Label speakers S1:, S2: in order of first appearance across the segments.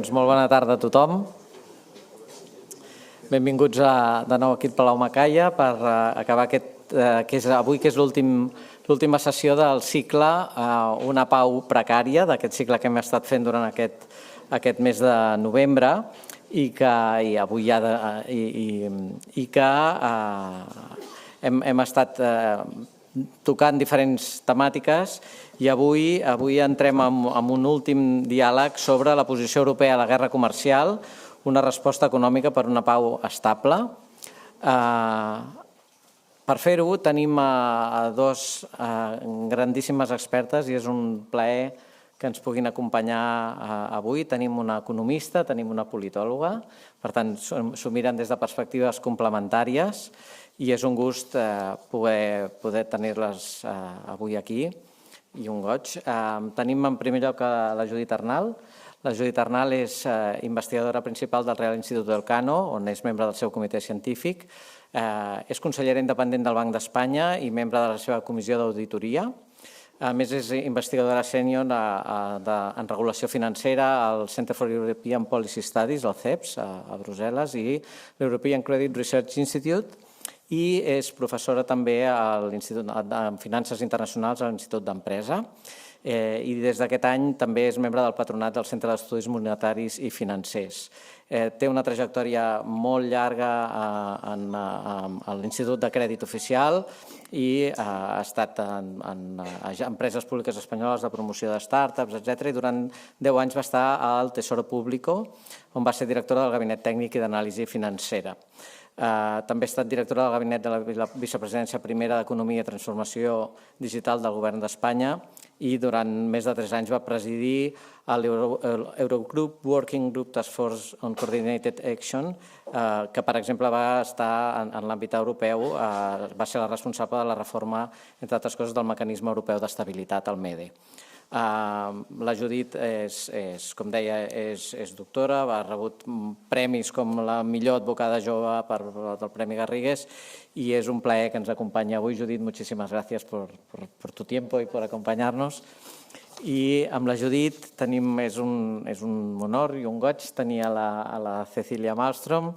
S1: Doncs molt bona tarda a tothom. Benvinguts de nou aquí al Palau Macaya per acabar avui, que és l'última sessió del cicle Una pau precària, d'aquest cicle que hem estat fent durant aquest mes de novembre i que hem estat tocant diferents temàtiques i avui entrem en un últim diàleg sobre la posició europea a la guerra comercial, una resposta econòmica per una pau estable. Per fer-ho tenim dos grandíssimes expertes i és un plaer que ens puguin acompanyar avui. Tenim una economista, tenim una politòloga, per tant s'ho miren des de perspectives complementàries i és un gust poder tenir-les avui aquí i un goig. Tenim en primer lloc la Judith Arnal. La Judith Arnal és investigadora principal del Real Institute d'Elcano, on és membre del seu comitè científic. És consellera independent del Banc d'Espanya i membre de la seva comissió d'auditoria. A més, és investigadora sènior en regulació financera al Centre for European Policy Studies, el CEPS, a Brussel·les, i l'European Credit Research Institute, i és professora també en finances internacionals a l'Institut d'Empresa. I des d'aquest any també és membre del patronat del Centre d'Estudis Monetaris i Financers. Té una trajectòria molt llarga a l'Institut de Crèdit Oficial i ha estat en empreses públiques espanyoles de promoció de startups, etc. I durant 10 anys va estar al Tesoro Público, on va ser directora del Gabinet Tècnic i d'Anàlisi Financera. També ha estat directora del Gabinet de la Vicepresidència Primera d'Economia i Transformació Digital del Govern d'Espanya i durant més de 3 anys va presidir l'Eurogroup Working Group Task Force on Coordinated Action, que, per exemple, va estar en l'àmbit europeu, va ser la responsable de la reforma, entre altres coses, del mecanisme europeu d'estabilitat, el MEDE. La Judit, com deia, és doctora, ha rebut premis com la millor advocada jove del Premi Garrigues i és un plaer que ens acompanyi avui. Judit, muchísimas gracias por tu tiempo y por acompañarnos. I amb la Judit és un honor i un goig tenir a la Cecilia Malmström.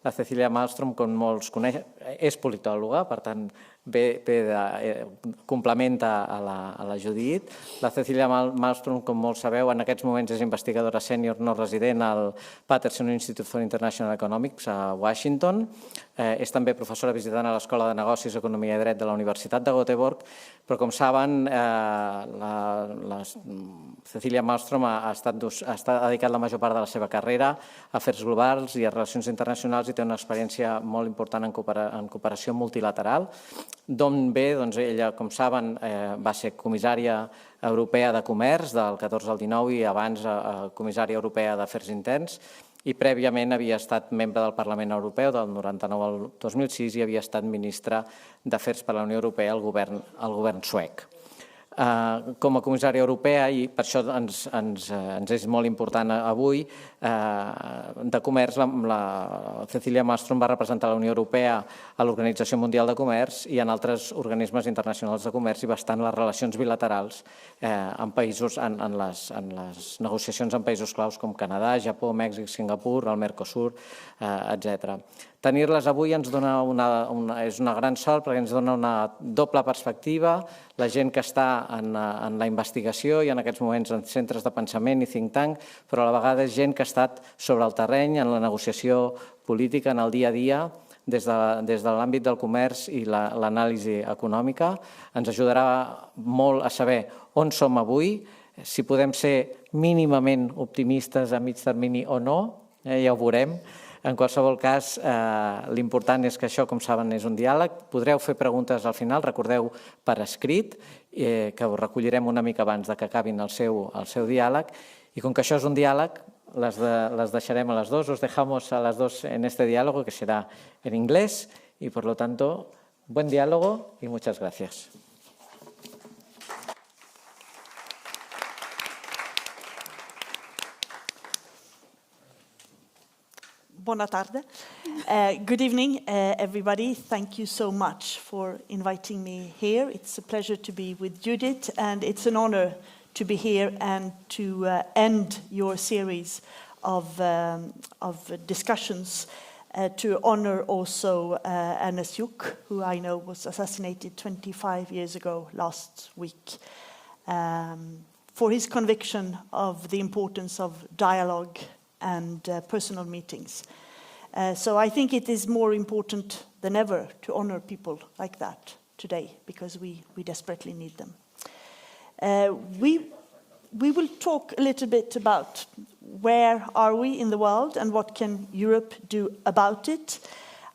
S1: La Cecilia Malmström, com molts coneixen, és politòloga, per tant, complementa a la Judit. La Cecilia Malmström, com molts sabeu, en aquests moments és investigadora sènior no resident al Peterson Institute for International Economics a Washington. És també professora visitant a l'Escola de Negocis, Economia i Dret de la Universitat de Göteborg, però com saben, la Cecilia Malmström ha dedicat la major part de la seva carrera a afers globals i a relacions internacionals i té una experiència molt important en cooperació multilateral. D'on ve? Doncs ella, com saben, va ser comissària europea de comerç del 14 al 19 i abans comissària europea d'afers interns i prèviament havia estat membre del Parlament Europeu del 99 al 2006 i havia estat ministra d'Afers per a la Unió Europea al govern suec. Com a comissària europea, i per això ens és molt important avui, de comerç, la Cecilia Malmström va representar la Unió Europea a l'Organització Mundial de Comerç i en altres organismes internacionals de comerç i va estar en les relacions bilaterals en països, en les negociacions en països claus com Canadà, Japó, Mèxic, Singapur, el Mercosur, etc. Tenir-les avui és una gran sort perquè ens dona una doble perspectiva, la gent que està en la investigació i en aquests moments en centres de pensament i think tank, però a la vegada és gent que ha estat sobre el terreny, en la negociació política, en el dia a dia, des de l'àmbit del comerç i l'anàlisi econòmica. Ens ajudarà molt a saber on som avui, si podem ser mínimament optimistes a mig termini o no, ja ho veurem. En qualsevol cas, l'important és que això, com saben, és un diàleg. Podreu fer preguntes al final, recordeu, per escrit, que ho recollirem una mica abans que acabin el seu diàleg. I com que això és un diàleg, les deixarem a les dos. Os dejamos a las dos en este diálogo, que será en inglés. Y, por lo tanto, buen diálogo y muchas gracias.
S2: Buona tarda. Good evening, everybody. Thank you so much for inviting me here. It's a pleasure to be with Judith, and it's an honor to be here and to end your series discussions to honor also Ernest Juk, who I know was assassinated 25 years ago last week, for his conviction of the importance of dialogue and personal meetings. So I think it is more important than ever to honor people like that today, because we desperately need them. We will talk a little bit about where are we in the world and what can Europe do about it.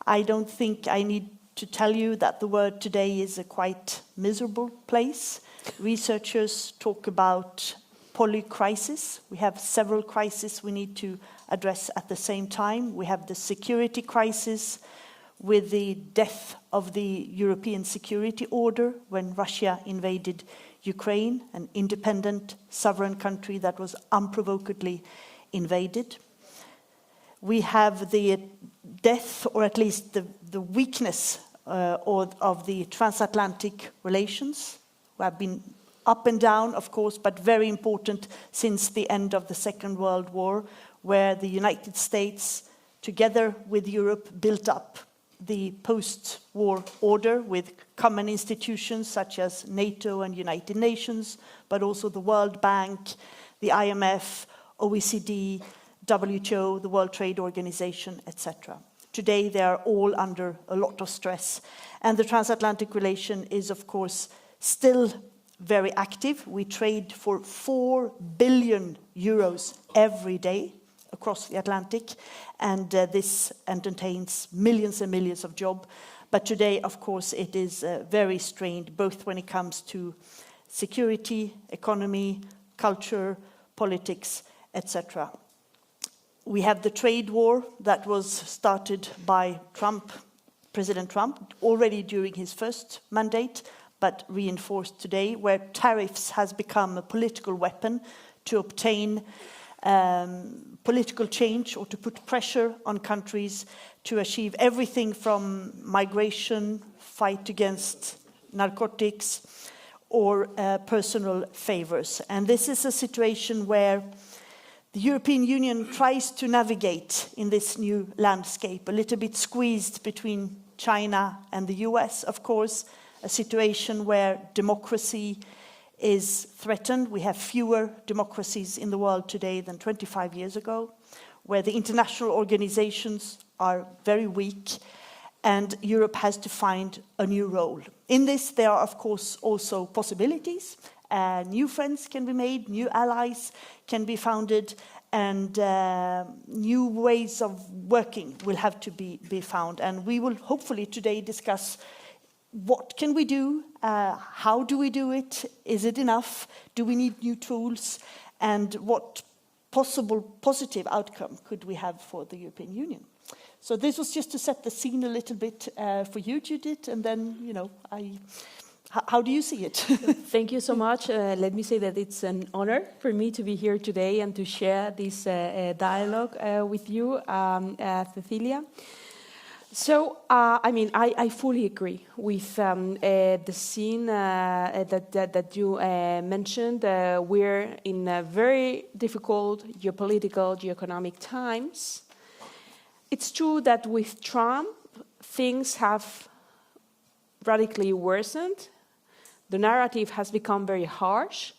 S2: I don't think I need to tell you that the world today is a quite miserable place. Researchers talk about polycrisis. We have several crises we need to address at the same time. We have the security crisis with the death of the European security order when Russia invaded Ukraine, an independent, sovereign country that was unprovokedly invaded. We have the death, or at least the weakness of the transatlantic relations, who have been up and down, of course, but very important since the end of the Second World War, where the United States, together with Europe, built up the post-war order with common institutions such as NATO and United Nations, but also the World Bank, the IMF, OECD, WHO, the World Trade Organization, etc. Today, they are all under a lot of stress. And the transatlantic relation is, of course, still very active. We trade for 4 billion euros every day across the Atlantic, and this entertains millions and millions of jobs. But today, of course, it is very strained, both when it comes to security, economy, culture, politics, etc. We have the trade war that was started by President Trump, already during his first mandate, but reinforced today, where tariffs has become a political weapon to obtain political change or to put pressure on countries to achieve everything from migration, fight against narcotics, or personal favors. And this is a situation where the European Union tries to navigate in this new landscape, a little bit squeezed between China and the US, of course, a situation where democracy is threatened. We have fewer democracies in the world today than 25 years ago, where the international organizations are very weak, and Europe has to find a new role. In this, there are, of course, also possibilities. New friends can be made, new allies can be founded, and new ways of working will have to be found. And we will hopefully today discuss what can we do, how do we do it, is it enough, do we need new tools, and what possible positive outcome could we have for the European Union. So this was just to set the scene a little bit for you, Judith, and then, how do you see it?
S3: Thank you so much. Let me say that it's an honor for me to be here today and to share this dialogue with you, Cecilia. So, I fully agree with the scene that you mentioned. We're in very difficult geopolitical, geoeconomic times. It's true that with Trump, things have radically worsened. The narrative has become very harsh.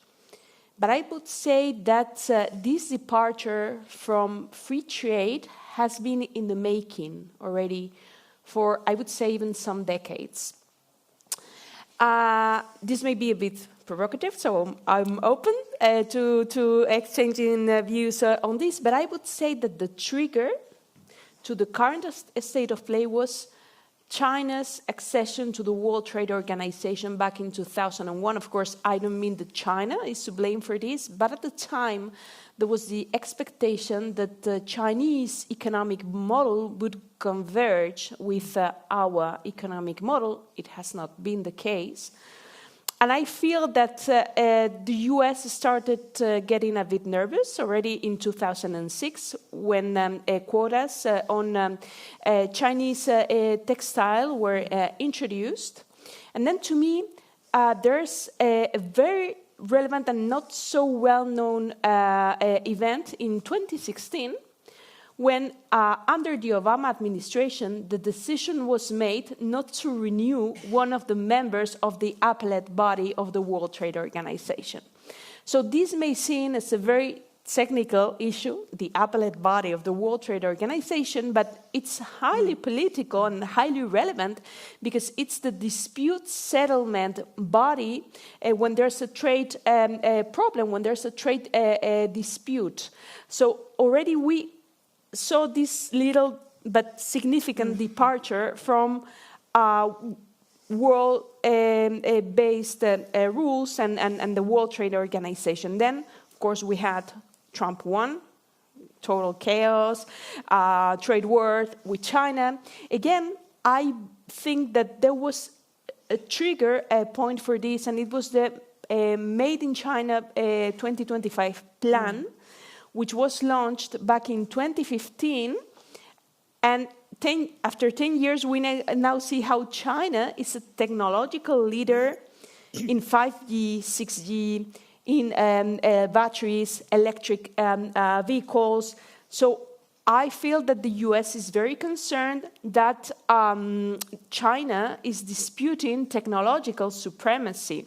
S3: But I would say that this departure from free trade has been in the making already for, I would say, even some decades. This may be a bit provocative, so I'm open to exchanging views on this, but I would say that the trigger to the current state of play was China's accession to the World Trade Organization back in 2001. Of course, I don't mean that China is to blame for this, but at the time, there was the expectation that the Chinese economic model would converge with our economic model. It has not been the case. And I feel that the US started getting a bit nervous already in 2006 when quotas on Chinese textile were introduced. And then to me, there's a very relevant and not so well-known event in 2016, when under the Obama administration, the decision was made not to renew one of the members of the appellate body of the World Trade Organization. So this may seem as a very technical issue, the appellate body of the World Trade Organization, but it's highly political and highly relevant because it's the dispute settlement body when there's a trade problem, when there's a trade dispute. So already we saw this little but significant departure from world-based rules and the World Trade Organization. Then, of course, we had Trump won, total chaos, trade war with China. Again, I think that there was a trigger point for this, and it was the Made in China 2025 plan, which was launched back in 2015. And after 10 years, we now see how China is a technological leader in 5G, 6G, in batteries, electric vehicles. So I feel that the US is very concerned that China is disputing technological supremacy.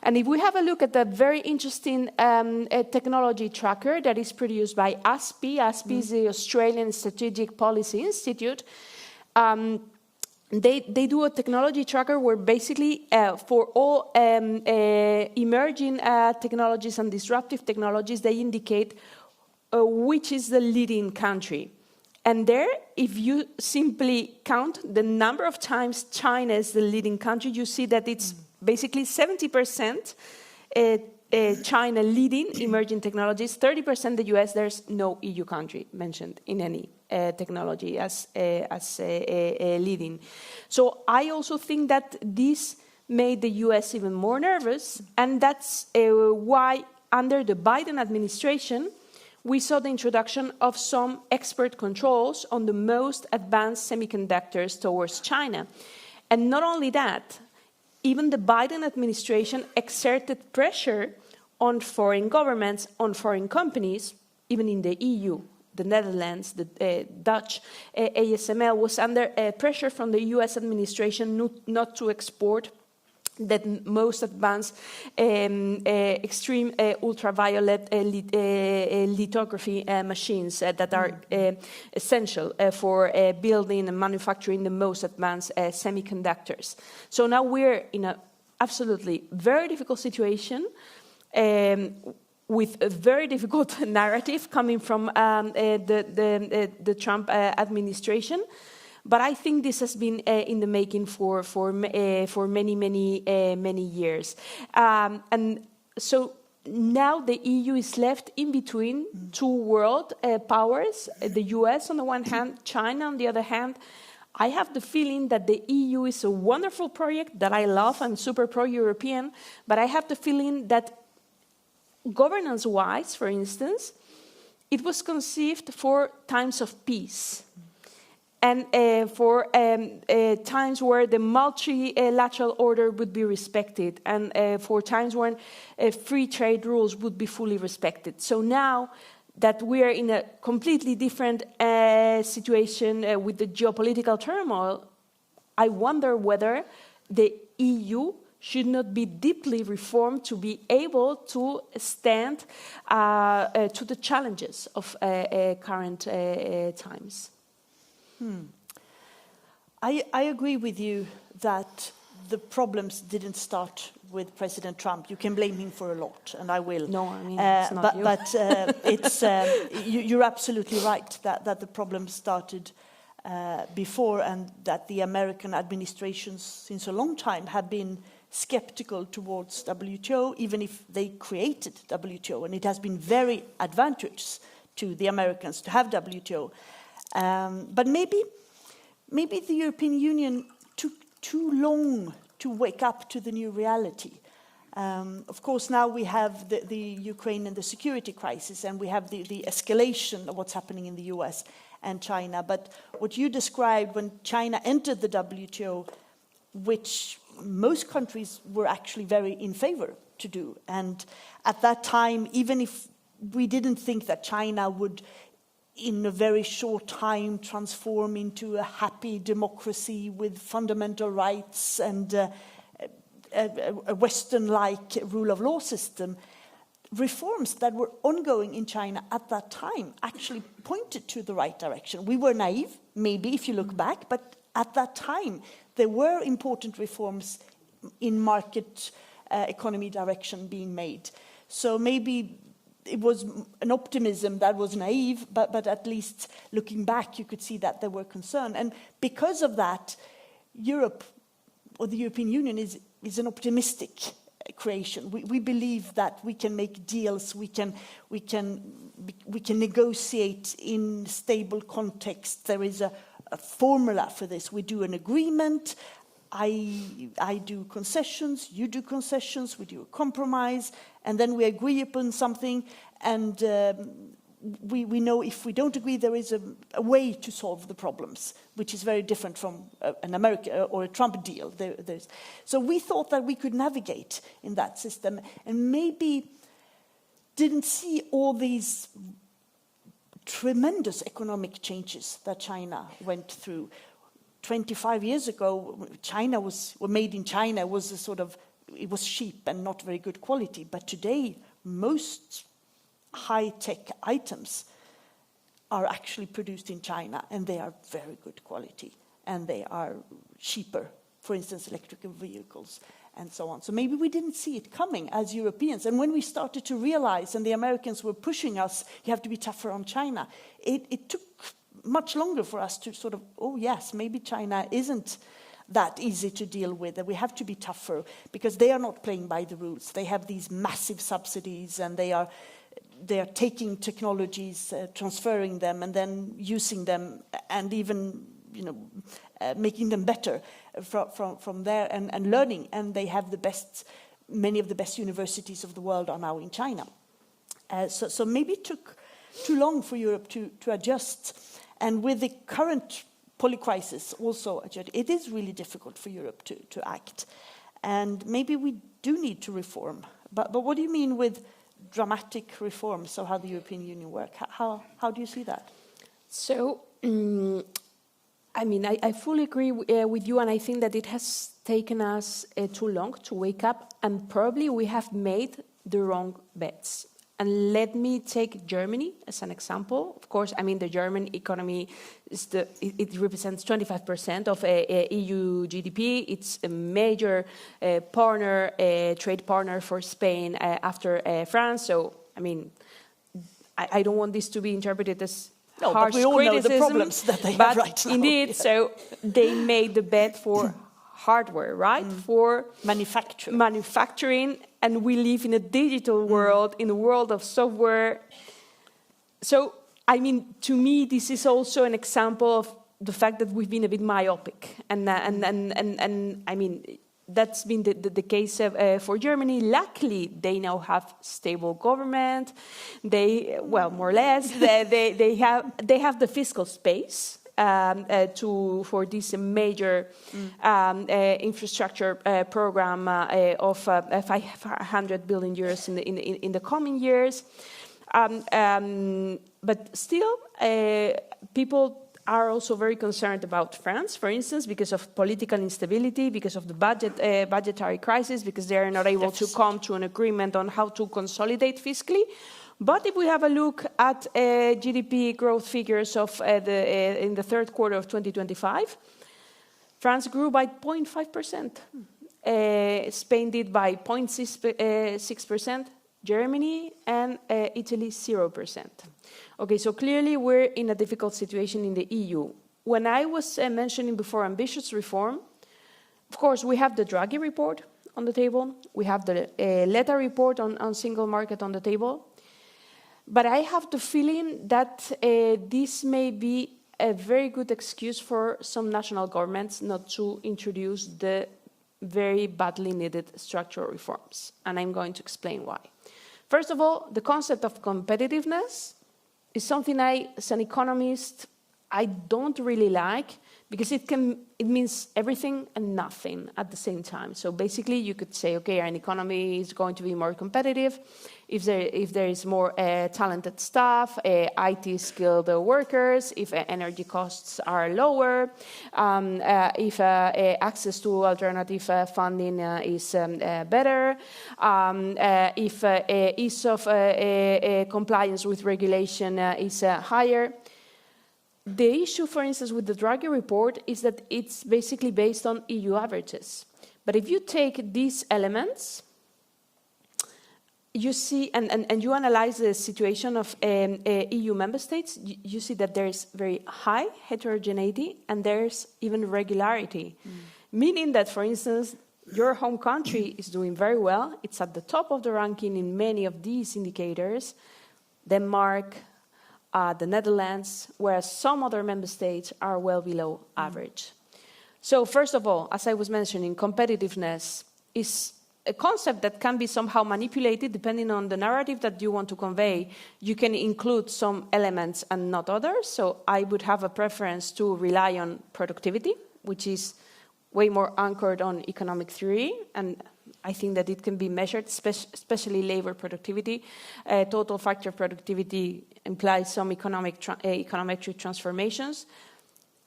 S3: And if we have a look at the very interesting technology tracker that is produced by ASPI, ASPI is the Australian Strategic Policy Institute, they do a technology tracker where basically for all emerging technologies and disruptive technologies, they indicate which is the leading country. And there, if you simply count the number of times China is the leading country, you see that it's basically 70% China leading emerging technologies, 30% the US. There's no EU country mentioned in any technology as leading. So I also think that this made the US even more nervous, and that's why under the Biden administration, we saw the introduction of some export controls on the most advanced semiconductors towards China. And not only that, even the Biden administration exerted pressure on foreign governments, on foreign companies, even in the EU. The Netherlands, the Dutch ASML was under pressure from the US administration not to export the most advanced extreme ultraviolet lithography machines that are essential for building and manufacturing the most advanced semiconductors. So now we're in an absolutely very difficult situation with a very difficult narrative coming from the Trump administration. But I think this has been in the making for many years. And so now the EU is left in between two world powers, the US on the one hand, China on the other hand. I have the feeling that the EU is a wonderful project that I love. I'm super pro-European, but I have the feeling that governance-wise, for instance, it was conceived for times of peace. And for times where the multilateral order would be respected, and for times when free trade rules would be fully respected. So now that we are in a completely different situation with the geopolitical turmoil, I wonder whether the EU should not be deeply reformed to be able to stand to the challenges of current times.
S2: I agree with you that the problems didn't start with President Trump. You can blame him for a lot, and I will.
S3: No, I mean, it's not you.
S2: But it's, you're absolutely right that the problems started before, and that the American administrations since a long time have been skeptical towards WTO, even if they created WTO, and it has been very advantageous to the Americans to have WTO. But maybe the European Union took too long to wake up to the new reality. Of course, now we have the Ukraine and the security crisis, and we have the escalation of what's happening in the US and China. But what you described when China entered the WTO, which most countries were actually very in favor to do. And at that time, even if we didn't think that China would, in a very short time, transform into a happy democracy with fundamental rights and a Western-like rule of law system, reforms that were ongoing in China at that time actually pointed to the right direction. We were naive, maybe, if you look back, but at that time, there were important reforms in market economy direction being made. So maybe it was an optimism that was naive, but at least looking back, you could see that there were concerns. And because of that, Europe, or the European Union, is an optimistic creation. We believe that we can make deals, we can negotiate in stable context. There is a formula for this. We do an agreement. I do concessions, you do concessions, we do a compromise, and then we agree upon something, and we know if we don't agree, there is a way to solve the problems, which is very different from an American or a Trump deal. So we thought that we could navigate in that system, and maybe didn't see all these tremendous economic changes that China went through. 25 years ago, made in China was it was cheap and not very good quality. But today, most high-tech items are actually produced in China, and they are very good quality, and they are cheaper. For instance, electrical vehicles and so on. So maybe we didn't see it coming as Europeans. And when we started to realize, and the Americans were pushing us, you have to be tougher on China, it took much longer for us to sort of, oh yes, maybe China isn't that easy to deal with, and we have to be tougher because they are not playing by the rules. They have these massive subsidies, and they are taking technologies, transferring them, and then using them, and even making them better from there and learning. And they have many of the best universities of the world are now in China. So maybe it took too long for Europe to adjust. And with the current polycrisis also, it is really difficult for Europe to act. And maybe we do need to reform. But what do you mean with dramatic reforms, so how the European Union works? How do you see that?
S3: So, I fully agree with you, and I think that it has taken us too long to wake up, and probably we have made the wrong bets. And let me take Germany as an example. Of course, the German economy it represents 25% of EU GDP. It's a major trade partner for Spain after France. So, I don't want this to be interpreted as harsh
S2: but we all
S3: criticism.
S2: know the problems that they have right now.
S3: Indeed, yeah. So they made the bet for hardware, right? For manufacturing. And we live in a digital world, in a world of software. So, to me, this is also an example of the fact that we've been a bit myopic. And that's been the case for Germany. Luckily, they now have stable government. More or less, they have the fiscal space. For this major infrastructure program of 500 billion euros in the coming years. But still, people are also very concerned about France, for instance, because of political instability, because of the budgetary crisis, because they are not able to come to an agreement on how to consolidate fiscally. But if we have a look at GDP growth figures in the third quarter of 2025, France grew by 0.5%. Spain did by 0.6%, Germany and Italy 0%. Okay, so clearly we're in a difficult situation in the EU. When I was mentioning before ambitious reform, of course we have the Draghi report on the table, we have the Letta report on single market on the table. But I have the feeling that this may be a very good excuse for some national governments not to introduce the very badly needed structural reforms. And I'm going to explain why. First of all, the concept of competitiveness is something as an economist, I don't really like, because it means everything and nothing at the same time. So basically, you could say, okay, an economy is going to be more competitive if there is more talented staff, IT skilled workers, if energy costs are lower, if access to alternative funding is better, if ease of compliance with regulation is higher. The issue, for instance, with the Draghi report is that it's basically based on EU averages. But if you take these elements, you see, and you analyze the situation of EU member states, you see that there's very high heterogeneity and there's even regularity. Meaning that, for instance, your home country is doing very well. It's at the top of the ranking in many of these indicators. Denmark, the Netherlands, whereas some other member states are well below average. So first of all, as I was mentioning, competitiveness is a concept that can be somehow manipulated depending on the narrative that you want to convey. You can include some elements and not others. So I would have a preference to rely on productivity, which is way more anchored on economic theory, and I think that it can be measured, especially labor productivity. Total factor productivity implies some econometric transformations.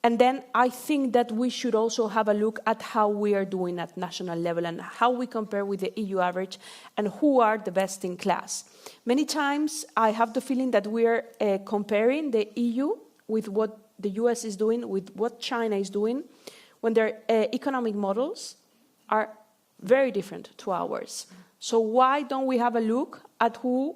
S3: And then I think that we should also have a look at how we are doing at national level and how we compare with the EU average and who are the best in class. Many times I have the feeling that we are comparing the EU with what the US is doing, with what China is doing, when their economic models are very different to ours. So why don't we have a look at who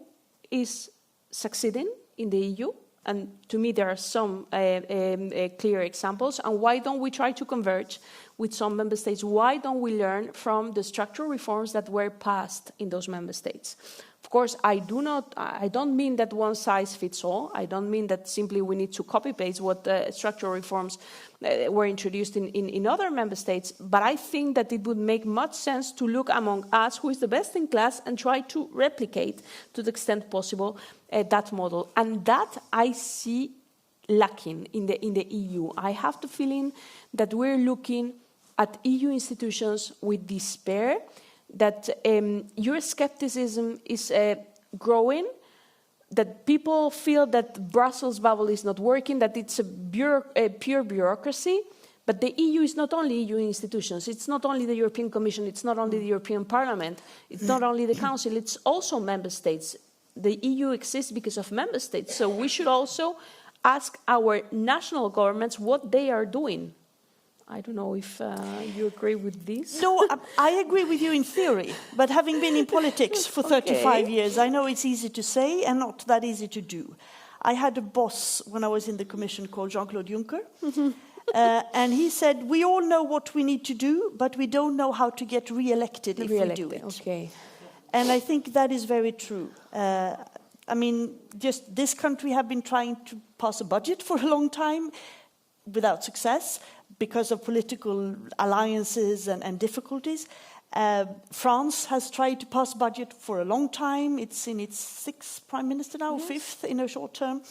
S3: is succeeding in the EU? And to me, there are some clear examples. And why don't we try to converge with some member states? Why don't we learn from the structural reforms that were passed in those member states? Of course, I don't mean that one size fits all. I don't mean that simply we need to copy-paste what structural reforms were introduced in other member states. But I think that it would make much sense to look among us who is the best in class and try to replicate, to the extent possible, that model. And that I see lacking in the EU. I have the feeling that we're looking at EU institutions with despair, that Euroscepticism is growing, that people feel that Brussels bubble is not working, that it's a pure bureaucracy. But the EU is not only EU institutions, it's not only the European Commission, it's not only the European Parliament, it's not only the Council, it's also member states. The EU exists because of member states, so we should also ask our national governments what they are doing. I don't know if you agree with this.
S2: No, I agree with you in theory, but having been in politics for 35 years, I know it's easy to say and not that easy to do. I had a boss when I was in the Commission called Jean-Claude Juncker, and he said, we all know what we need to do, but we don't know how to get re-elected if we do it.
S3: Okay.
S2: And I think that is very true. I mean, just this country have been trying to pass a budget for a long time without success, because of political alliances and difficulties. France has tried to pass budget for a long time. It's in its 6th prime minister now, 5th in a short term.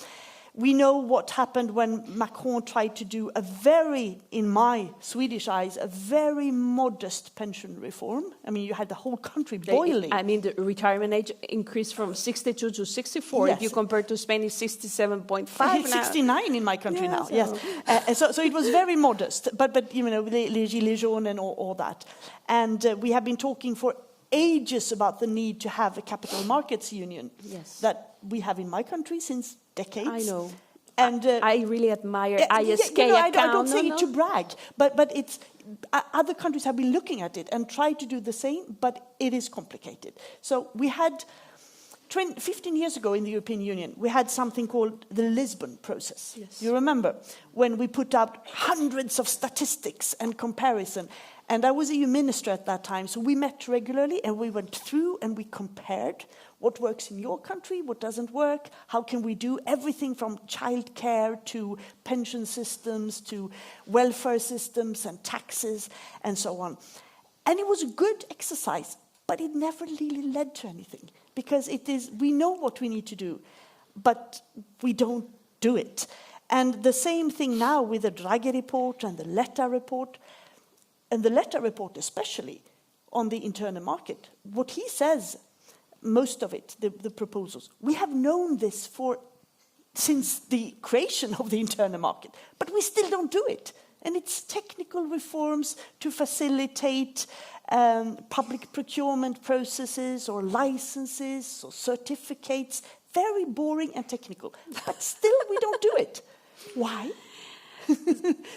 S2: We know what happened when Macron tried to do a very, in my Swedish eyes, a very modest pension reform. I mean, you had the whole country boiling.
S3: I mean, the retirement age increased from 62 to 64.
S2: Yes.
S3: If you compare to Spain, it's 67.5
S2: It's 69 in my country now,
S3: so.
S2: Yes. So it was very modest, but you know, les gilets jaunes and all that. And we have been talking for ages about the need to have a capital markets union that we have in my country since decades.
S3: I know.
S2: And
S3: I really admire ISK.
S2: I don't say it to brag, but it's other countries have been looking at it and tried to do the same, but it is complicated. So we had 15 years ago in the European Union, we had something called the Lisbon process. Yes. You remember when we put out hundreds of statistics and comparison. And I was EU minister at that time, so we met regularly and we went through and we compared what works in your country, what doesn't work, how can we do everything from childcare to pension systems to welfare systems and taxes and so on. And it was a good exercise, but it never really led to anything because we know what we need to do, but we don't do it. And the same thing now with the Draghi report and the Letta report, and the Letta report especially on the internal market. What he says, most of it, the proposals, we have known this since the creation of the internal market, but we still don't do it. And it's technical reforms to facilitate public procurement processes or licenses or certificates, very boring and technical, but still we don't do it. Why?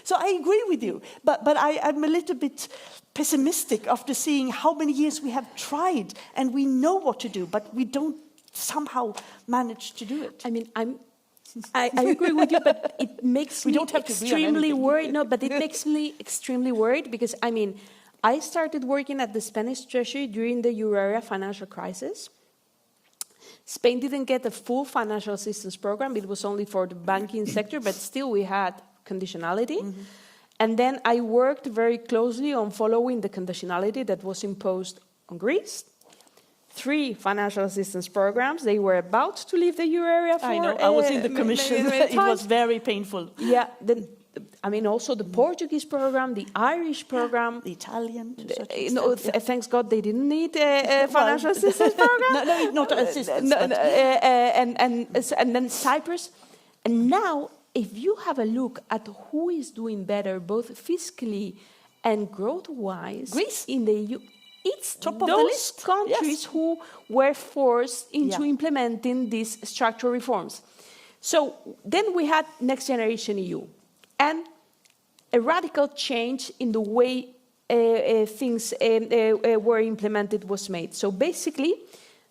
S2: So I agree with you, but I'm a little bit pessimistic after seeing how many years we have tried and we know what to do, but we don't somehow manage to do it.
S3: I mean, I agree with you, but it makes me extremely worried. No, but it makes me extremely worried because, I mean, I started working at the Spanish Treasury during the euro area financial crisis. Spain didn't get a full financial assistance program. It was only for the banking sector, but still we had conditionality. Mm-hmm. And then I worked very closely on following the conditionality that was imposed on Greece. 3 financial assistance programs. They were about to leave the euro area for...
S2: I know, I was in the commission. It was very painful.
S3: Yeah, also the Portuguese program, the Irish program.
S2: The Italian.
S3: Thanks God they didn't need a financial assistance program.
S2: No, not assistance.
S3: And then Cyprus. And now, if you have a look at who is doing better, both fiscally and growth-wise...
S2: Greece.
S3: In the EU... It's
S2: top of the list.
S3: Countries who were forced into implementing these structural reforms. So then we had Next Generation EU and a radical change in the way things were implemented was made. So basically,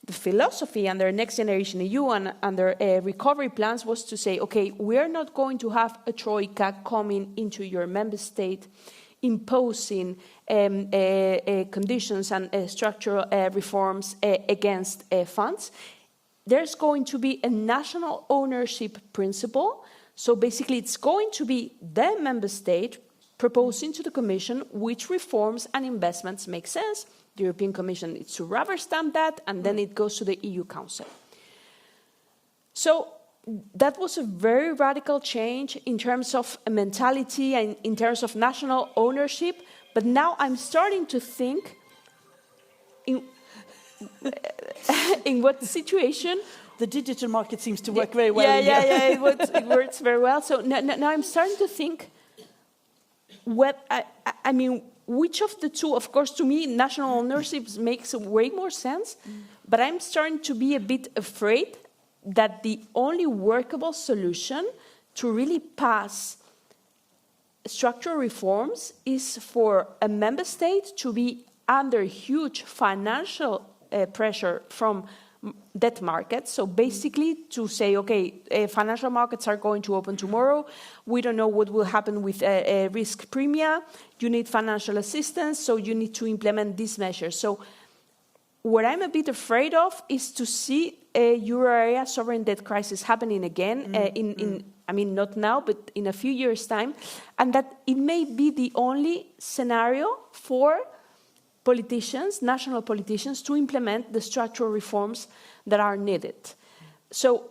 S3: the philosophy under Next Generation EU and under recovery plans was to say, okay, we are not going to have a troika coming into your member state imposing conditions and structural reforms against funds. There's going to be a national ownership principle. So basically, it's going to be the member state proposing to the Commission which reforms and investments make sense. The European Commission needs to rubber stamp that, and then it goes to the EU Council. So that was a very radical change in terms of mentality and in terms of national ownership. But now I'm starting to think in what situation...
S2: The digital market seems to work very well.
S3: It works very well. So now I'm starting to think, I mean, which of the two, of course, to me, national ownership makes way more sense, but I'm starting to be a bit afraid that the only workable solution to really pass structural reforms is for a member state to be under huge financial pressure from debt markets. So basically to say, okay, financial markets are going to open tomorrow. We don't know what will happen with risk premia. You need financial assistance, so you need to implement these measures. So what I'm a bit afraid of is to see a euro area sovereign debt crisis happening again I mean, not now, but in a few years' time, and that it may be the only scenario for politicians, national politicians, to implement the structural reforms that are needed. So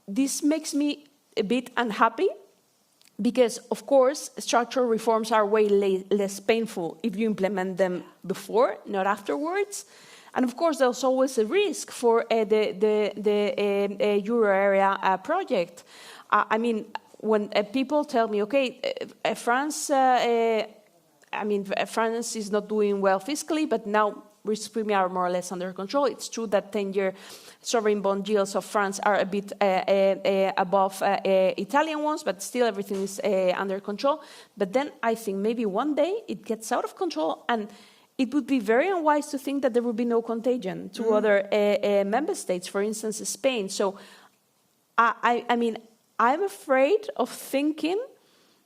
S3: this makes me a bit unhappy because, of course, structural reforms are way less painful if you implement them before, not afterwards. And of course, there's always a risk for the euro area project. I mean, when people tell me, okay, France is not doing well fiscally, but now risk premia are more or less under control. It's true that 10-year sovereign bond yields of France are a bit above Italian ones, but still everything is under control. But then I think maybe one day it gets out of control, and it would be very unwise to think that there would be no contagion to other member states, for instance, Spain. So, I mean, I'm afraid of thinking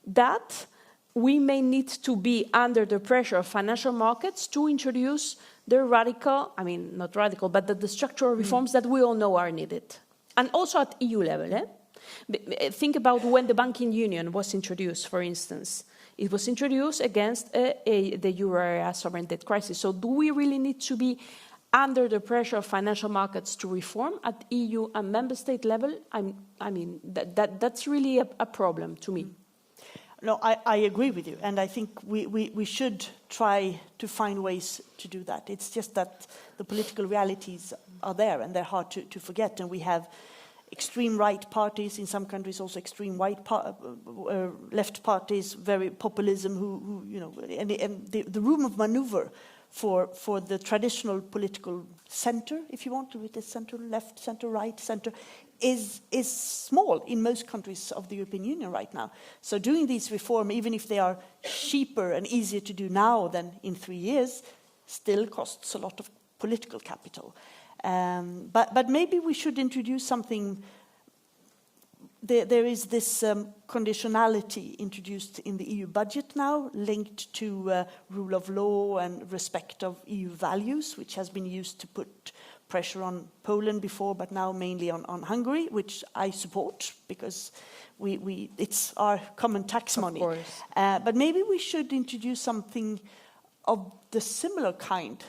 S3: that we may need to be under the pressure of financial markets to introduce the radical, I mean, not radical, but the structural reforms that we all know are needed. And also at EU level. Think about when the banking union was introduced, for instance. It was introduced against the euro area sovereign debt crisis. So do we really need to be under the pressure of financial markets to reform at EU and member state level, that's really a problem to me.
S2: No, I agree with you, and I think we should try to find ways to do that. It's just that the political realities are there, and they're hard to forget, and we have extreme right parties in some countries, also extreme left parties, very populism, who and the room of maneuver for the traditional political center, if you want to, it is center left, center right, center, is small in most countries of the European Union right now. So doing these reforms, even if they are cheaper and easier to do now than in 3 years, still costs a lot of political capital. But maybe we should introduce something. There is this conditionality introduced in the EU budget now, linked to rule of law and respect of EU values, which has been used to put pressure on Poland before, but now mainly on Hungary, which I support because it's our common tax money.
S3: Of course.
S2: But maybe we should introduce something of the similar kind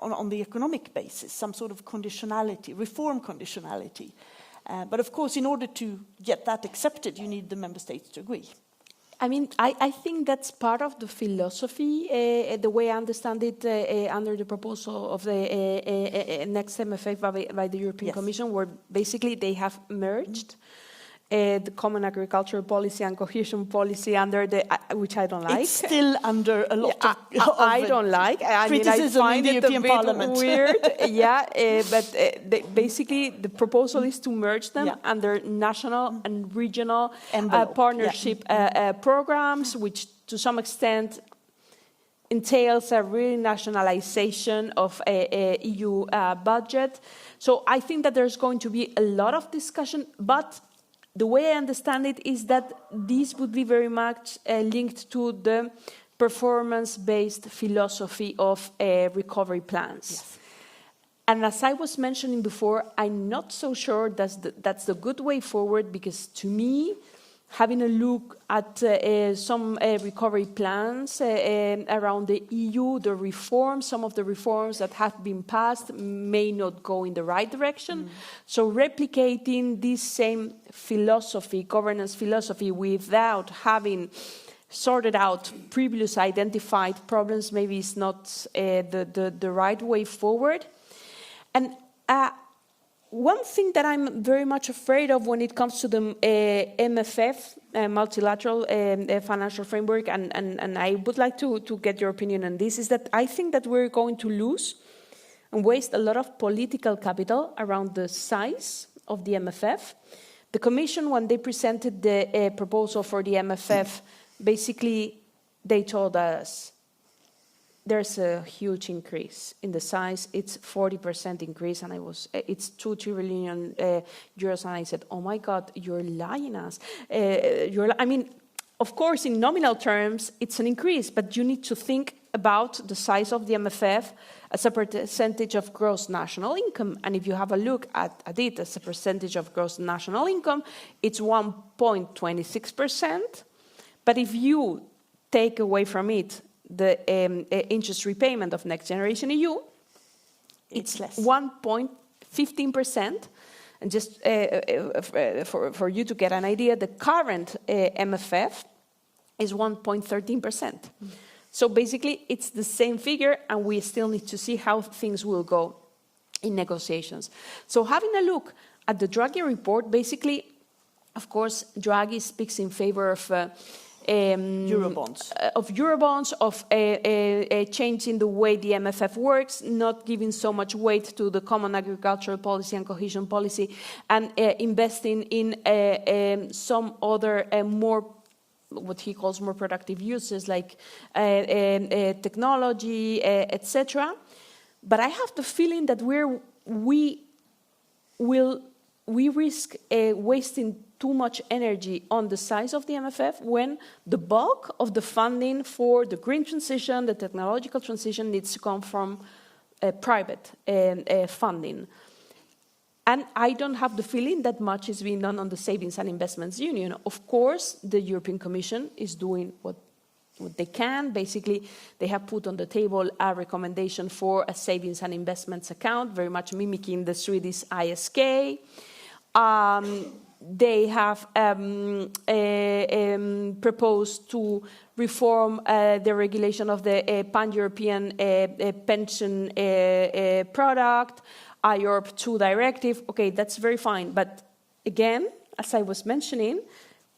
S2: on the economic basis, some sort of conditionality, reform conditionality. But of course, in order to get that accepted, you need the member states to agree.
S3: I think that's part of the philosophy, the way I understand it under the proposal of the next MFF by the European Commission, where basically they have merged the common agricultural policy and cohesion policy under which I don't like.
S2: It's still under a lot of
S3: I don't like.
S2: criticism
S3: I find
S2: in the European Parliament.
S3: Weird. But basically the proposal is to merge them under national and regional partnership programs, which to some extent entails a renationalization of a EU budget. So I think that there's going to be a lot of discussion, but the way I understand it is that this would be very much linked to the performance-based philosophy of recovery plans.
S2: Yes.
S3: And as I was mentioning before, I'm not so sure that's the good way forward, because to me, having a look at some recovery plans around the EU, some of the reforms that have been passed may not go in the right direction. So replicating this same philosophy, governance philosophy, without having sorted out previous identified problems, maybe is not the right way forward. And one thing that I'm very much afraid of when it comes to the MFF, multilateral financial framework, and I would like to get your opinion on this, is that I think that we're going to lose and waste a lot of political capital around the size of the MFF. The Commission, when they presented the proposal for the MFF, basically they told us, there's a huge increase in the size. It's 40% increase, and it's 2 trillion euros, and I said, oh my God, you're lying us. Of course, in nominal terms, it's an increase, but you need to think about the size of the MFF as a percentage of gross national income. And if you have a look at it as a percentage of gross national income, it's 1.26%. But if you take away from it the interest repayment of Next Generation EU, it's less, 1.15%. And just for you to get an idea, the current MFF is 1.13%. So basically, it's the same figure, and we still need to see how things will go in negotiations. So having a look at the Draghi report, basically, of course, Draghi speaks in favor of
S2: Eurobonds,
S3: of changing the way the MFF works, not giving so much weight to the common agricultural policy and cohesion policy, and investing in some other more, what he calls more productive uses, like technology, etc. But I have the feeling that we risk wasting too much energy on the size of the MFF when the bulk of the funding for the green transition, the technological transition, needs to come from private funding. And I don't have the feeling that much is being done on the Savings and Investments Union. Of course, the European Commission is doing what what they can. Basically, they have put on the table a recommendation for a savings and investments account, very much mimicking the Swedish ISK. They have proposed to reform the regulation of the pan-European pension product, IORP 2 directive. Okay, that's very fine. But again, as I was mentioning,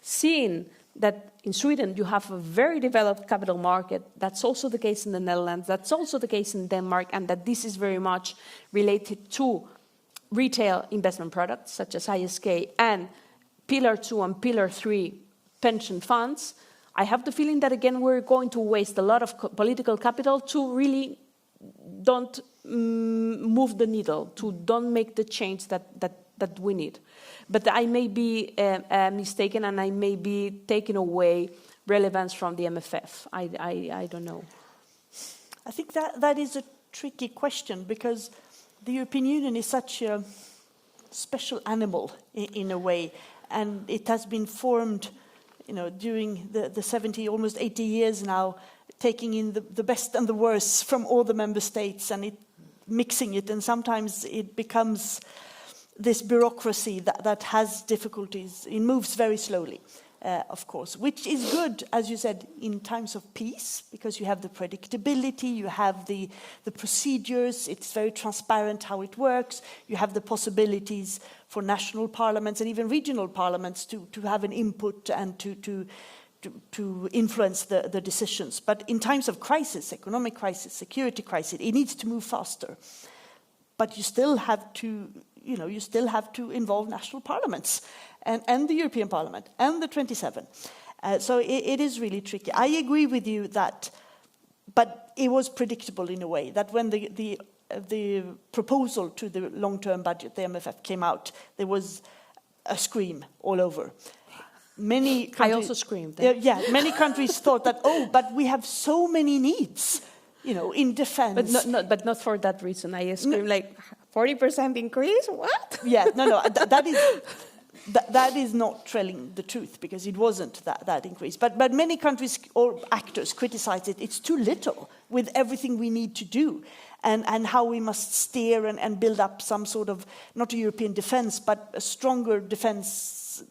S3: seeing that in Sweden you have a very developed capital market, that's also the case in the Netherlands, that's also the case in Denmark, and that this is very much related to retail investment products such as ISK and Pillar 2 and Pillar 3 pension funds, I have the feeling that again we're going to waste a lot of political capital to really don't move the needle, to don't make the change that we need. But I may be mistaken, and I may be taking away relevance from the MFF. I don't know.
S2: I think that is a tricky question, because the European Union is such a special animal in a way, and it has been formed, during the 70, almost 80 years now, taking in the best and the worst from all the member states and mixing it, and sometimes it becomes this bureaucracy that has difficulties. It moves very slowly, of course, which is good, as you said, in times of peace, because you have the predictability, you have the procedures, it's very transparent how it works, you have the possibilities for national parliaments and even regional parliaments to have an input and to influence the decisions. But in times of crisis, economic crisis, security crisis, it needs to move faster. But you still have to involve national parliaments and the European Parliament and the 27. So it is really tricky. I agree with you but it was predictable in a way that when the proposal to the long-term budget, the MFF, came out, there was a scream all over. Many countries,
S3: I also screamed.
S2: Yeah, many countries thought that, but we have so many needs, in defense.
S3: But not for that reason. I screamed like 40% increase. What?
S2: Yeah, no. That is not telling the truth, because it wasn't that increase. But many countries or actors criticized it. It's too little with everything we need to do, and how we must steer and build up some sort of, not a European defense, but a stronger defense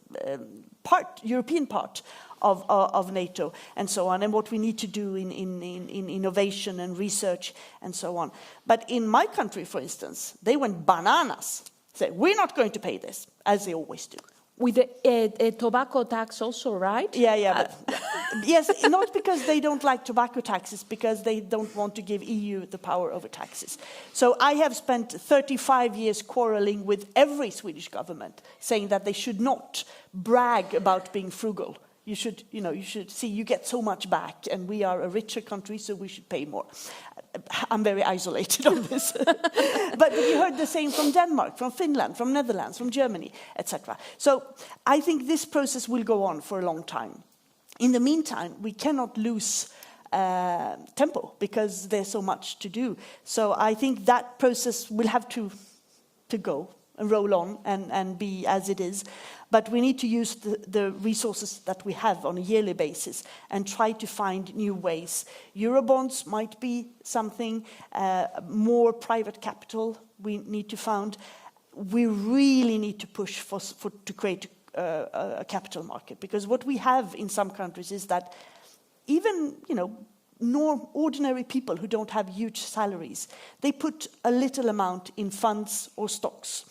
S2: European part of NATO, and so on, and what we need to do in innovation and research and so on. But in my country, for instance, they went bananas. Said, we're not going to pay this, as they always do.
S3: With the tobacco tax also, right?
S2: Yeah. Yes, not because they don't like tobacco taxes, because they don't want to give EU the power over taxes. So I have spent 35 years quarreling with every Swedish government, saying that they should not brag about being frugal. You should see you get so much back, and we are a richer country, so we should pay more. I'm very isolated on this. But you heard the same from Denmark, from Finland, from Netherlands, from Germany, etc. So I think this process will go on for a long time. In the meantime, we cannot lose tempo, because there's so much to do. So I think that process will have to go and roll on and be as it is. But we need to use the resources that we have on a yearly basis and try to find new ways. Eurobonds might be something, more private capital we need to find. We really need to push to create a capital market, because what we have in some countries is that even, ordinary people who don't have huge salaries, they put a little amount in funds or stocks,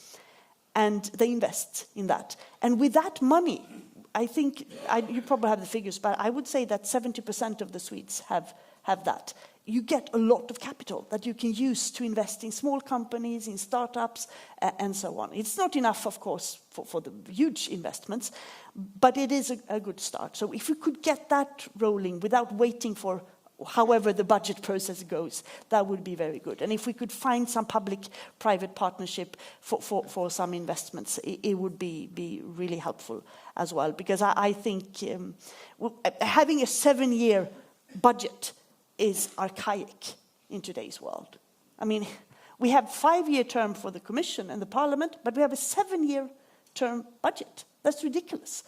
S2: and they invest in that. And with that money, I think, you probably have the figures, but I would say that 70% of the Swedes have that. You get a lot of capital that you can use to invest in small companies, in startups, and so on. It's not enough, of course, for the huge investments, but it is a good start. So if we could get that rolling without waiting for however the budget process goes, that would be very good. And if we could find some public-private partnership for some investments, it would be really helpful as well. Because I think having a 7-year budget is archaic in today's world. I mean, we have 5-year term for the Commission and the Parliament, but we have a 7-year term budget. That's ridiculous.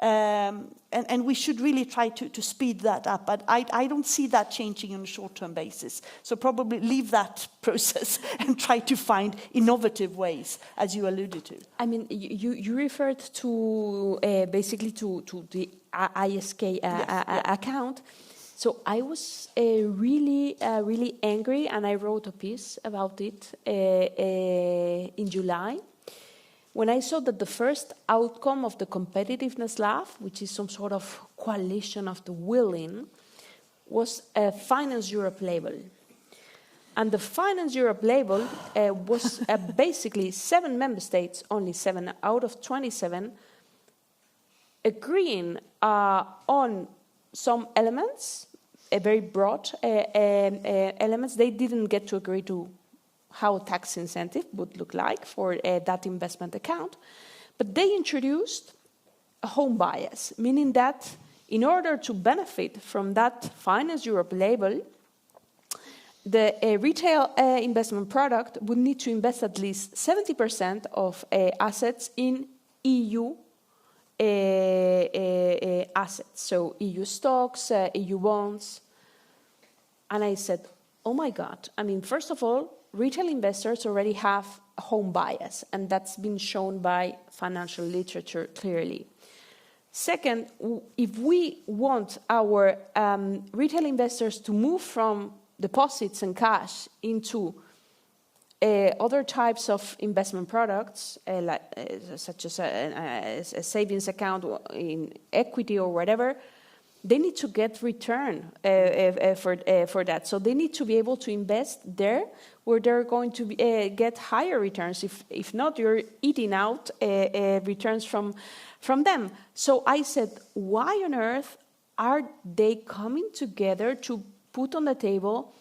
S2: And we should really try to speed that up. But I don't see that changing on a short-term basis. So probably leave that process and try to find innovative ways, as you alluded to.
S3: I mean, you referred to basically to the ISK account. So I was really angry, and I wrote a piece about it in July, when I saw that the first outcome of the competitiveness lab, which is some sort of coalition of the willing, was a Finance Europe label. And the Finance Europe label was basically 7 member states, only 7 out of 27, agreeing on some elements, very broad elements. They didn't get to agree to how tax incentive would look like for that investment account. But they introduced a home bias, meaning that in order to benefit from that Finance Europe label, the retail investment product would need to invest at least 70% of assets in EU assets, so EU stocks, EU bonds. And I said, oh my God, I mean, first of all, retail investors already have a home bias, and that's been shown by financial literature clearly. Second, if we want our retail investors to move from deposits and cash into other types of investment products, such as a savings account in equity or whatever, they need to get return for that. So they need to be able to invest there where they're going to get higher returns. If not, you're eating out returns from them. So I said, why on earth are they coming together to put on the table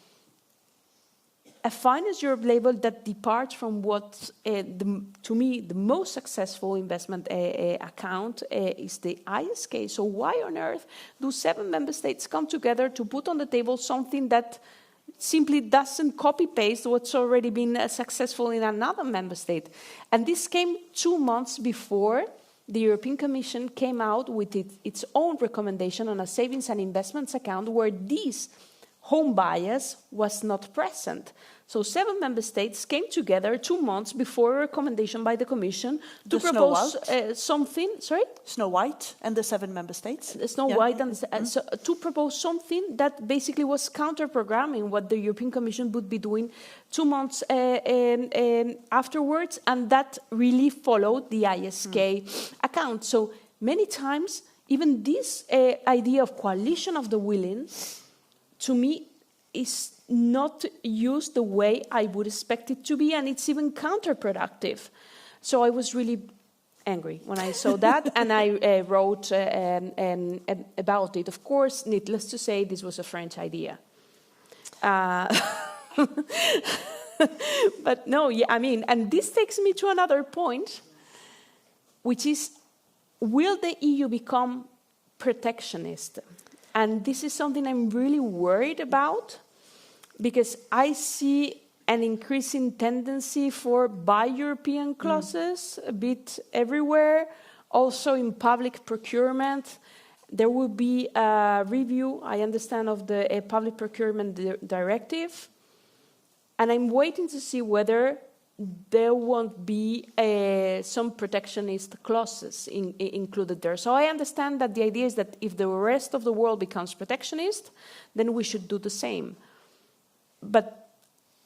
S3: a Finance Europe label that departs from what, to me, the most successful investment account is the ISK. So why on earth do 7 member states come together to put on the table something that simply doesn't copy-paste what's already been successful in another member state? And this came 2 months before the European Commission came out with its own recommendation on a savings and investments account where this home bias was not present. So 7 member states came together 2 months before a recommendation by the Commission to propose something. Sorry?
S2: Snow White and the 7 member states.
S3: Snow White and so, to propose something that basically was counter-programming what the European Commission would be doing 2 months afterwards, and that really followed the ISK account. So many times, even this idea of coalition of the willing, to me, is not used the way I would expect it to be, and it's even counterproductive. So I was really angry when I saw that, and I wrote about it. Of course, needless to say, this was a French idea. But no, yeah, I mean, and this takes me to another point, which is, will the EU become protectionist? And this is something I'm really worried about, because I see an increasing tendency for buy European clauses a bit everywhere. Also in public procurement, there will be a review, I understand, of the public procurement directive. And I'm waiting to see whether there won't be some protectionist clauses included there. So I understand that the idea is that if the rest of the world becomes protectionist, then we should do the same. But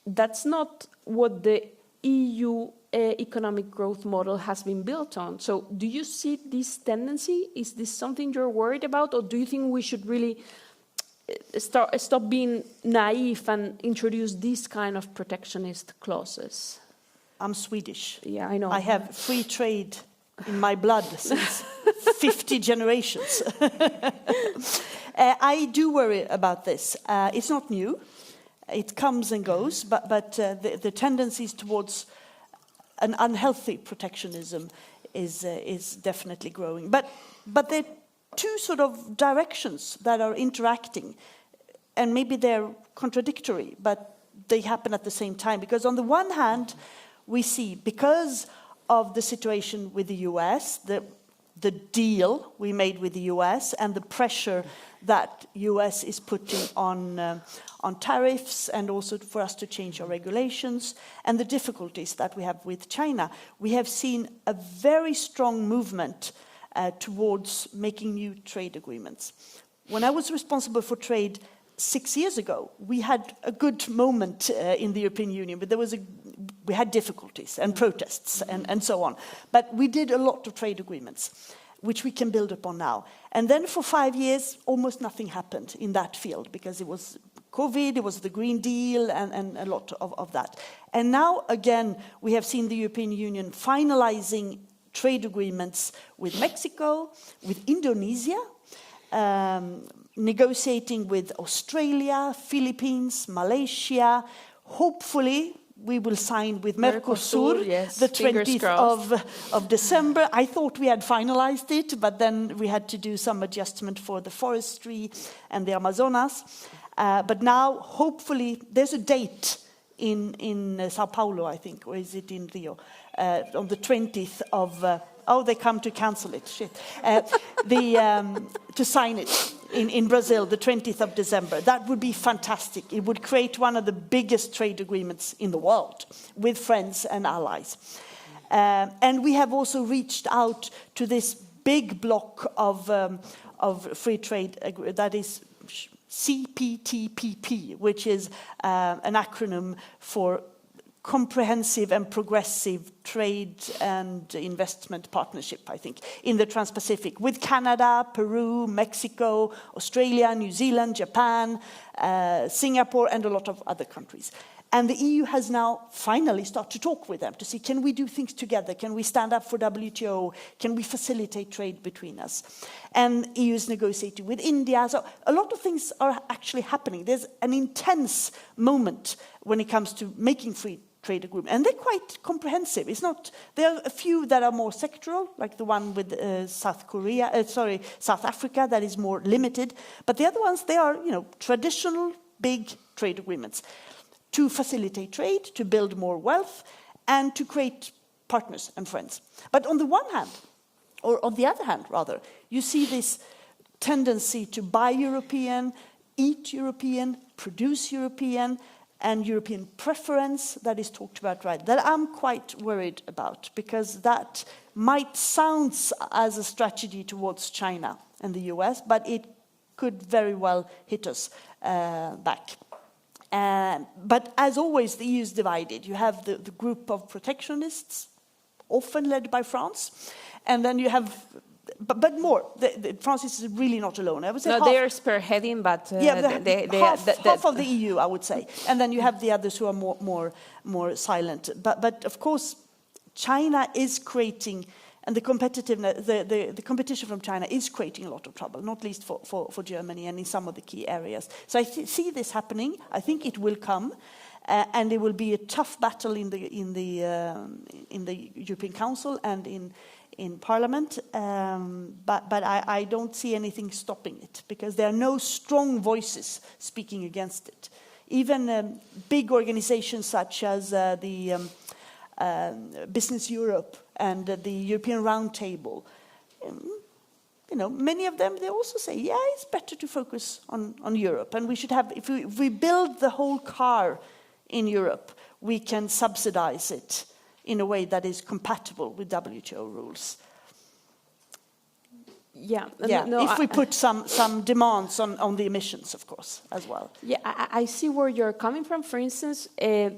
S3: that's not what the EU economic growth model has been built on. So do you see this tendency? Is this something you're worried about? Or do you think we should really stop being naive and introduce these kind of protectionist clauses?
S2: I'm Swedish.
S3: Yeah, I know.
S2: I have free trade in my blood since 50 generations. I do worry about this. It's not new. It comes and goes, but the tendencies towards an unhealthy protectionism is definitely growing. But there are 2 sort of directions that are interacting, and maybe they're contradictory, but they happen at the same time. Because on the one hand, we see, because of the situation with the US, the the deal we made with the US and the pressure that US is putting on tariffs and also for us to change our regulations and the difficulties that we have with China, we have seen a very strong movement towards making new trade agreements. When I was responsible for trade 6 years ago, we had a good moment in the European Union, but we had difficulties and protests and so on. But we did a lot of trade agreements, which we can build upon now. And then for 5 years, almost nothing happened in that field because it was COVID, it was the Green Deal, and a lot of that. And now, again, we have seen the European Union finalizing trade agreements with Mexico, with Indonesia, negotiating with Australia, Philippines, Malaysia. Hopefully, we will sign with Mercosur,
S3: yes,
S2: the 20th of December. I thought we had finalized it, but then we had to do some adjustment for the forestry and the Amazonas. But now, hopefully, there's a date in Sao Paulo, I think, or is it in Rio, on the 20th of... they come to cancel it, shit. To sign it in Brazil, the 20th of December. That would be fantastic. It would create one of the biggest trade agreements in the world with friends and allies. And we have also reached out to this big block of free trade, that is CPTPP, which is an acronym for Comprehensive and Progressive Trade and Investment Partnership, I think, in the Trans-Pacific, with Canada, Peru, Mexico, Australia, New Zealand, Japan, Singapore, and a lot of other countries. And the EU has now finally started to talk with them to see, can we do things together? Can we stand up for WTO? Can we facilitate trade between us? And EU is negotiating with India. So a lot of things are actually happening. There's an intense moment when it comes to making free trade agreement, and they're quite comprehensive. It's not. There are a few that are more sectoral, like the one with South Africa, that is more limited. But the other ones, they are, traditional big trade agreements to facilitate trade, to build more wealth, and to create partners and friends. But on the one hand, or on the other hand, rather, you see this tendency to buy European, eat European, produce European, and European preference that is talked about, right, that I'm quite worried about, because that might sound as a strategy towards China and the US, but it could very well hit us back. But as always, the EU is divided. You have the group of protectionists, often led by France, and then you have... But more, France is really not alone. I would say
S3: they are spearheading, but
S2: half of the EU, I would say, and then you have the others who are more silent. But of course, China is creating, and the competitiveness, the competition from China is creating a lot of trouble, not least for Germany and in some of the key areas. So I see this happening. I think it will come. And it will be a tough battle in the European Council and in Parliament, but I don't see anything stopping it, because there are no strong voices speaking against it. Even big organizations such as the Business Europe and the European Roundtable, many of them, they also say, yeah, it's better to focus on Europe, and we should have, if we build the whole car in Europe, we can subsidize it in a way that is compatible with WTO rules.
S3: Yeah.
S2: If we put some demands on the emissions, of course, as well.
S3: Yeah, I see where you're coming from. For instance, a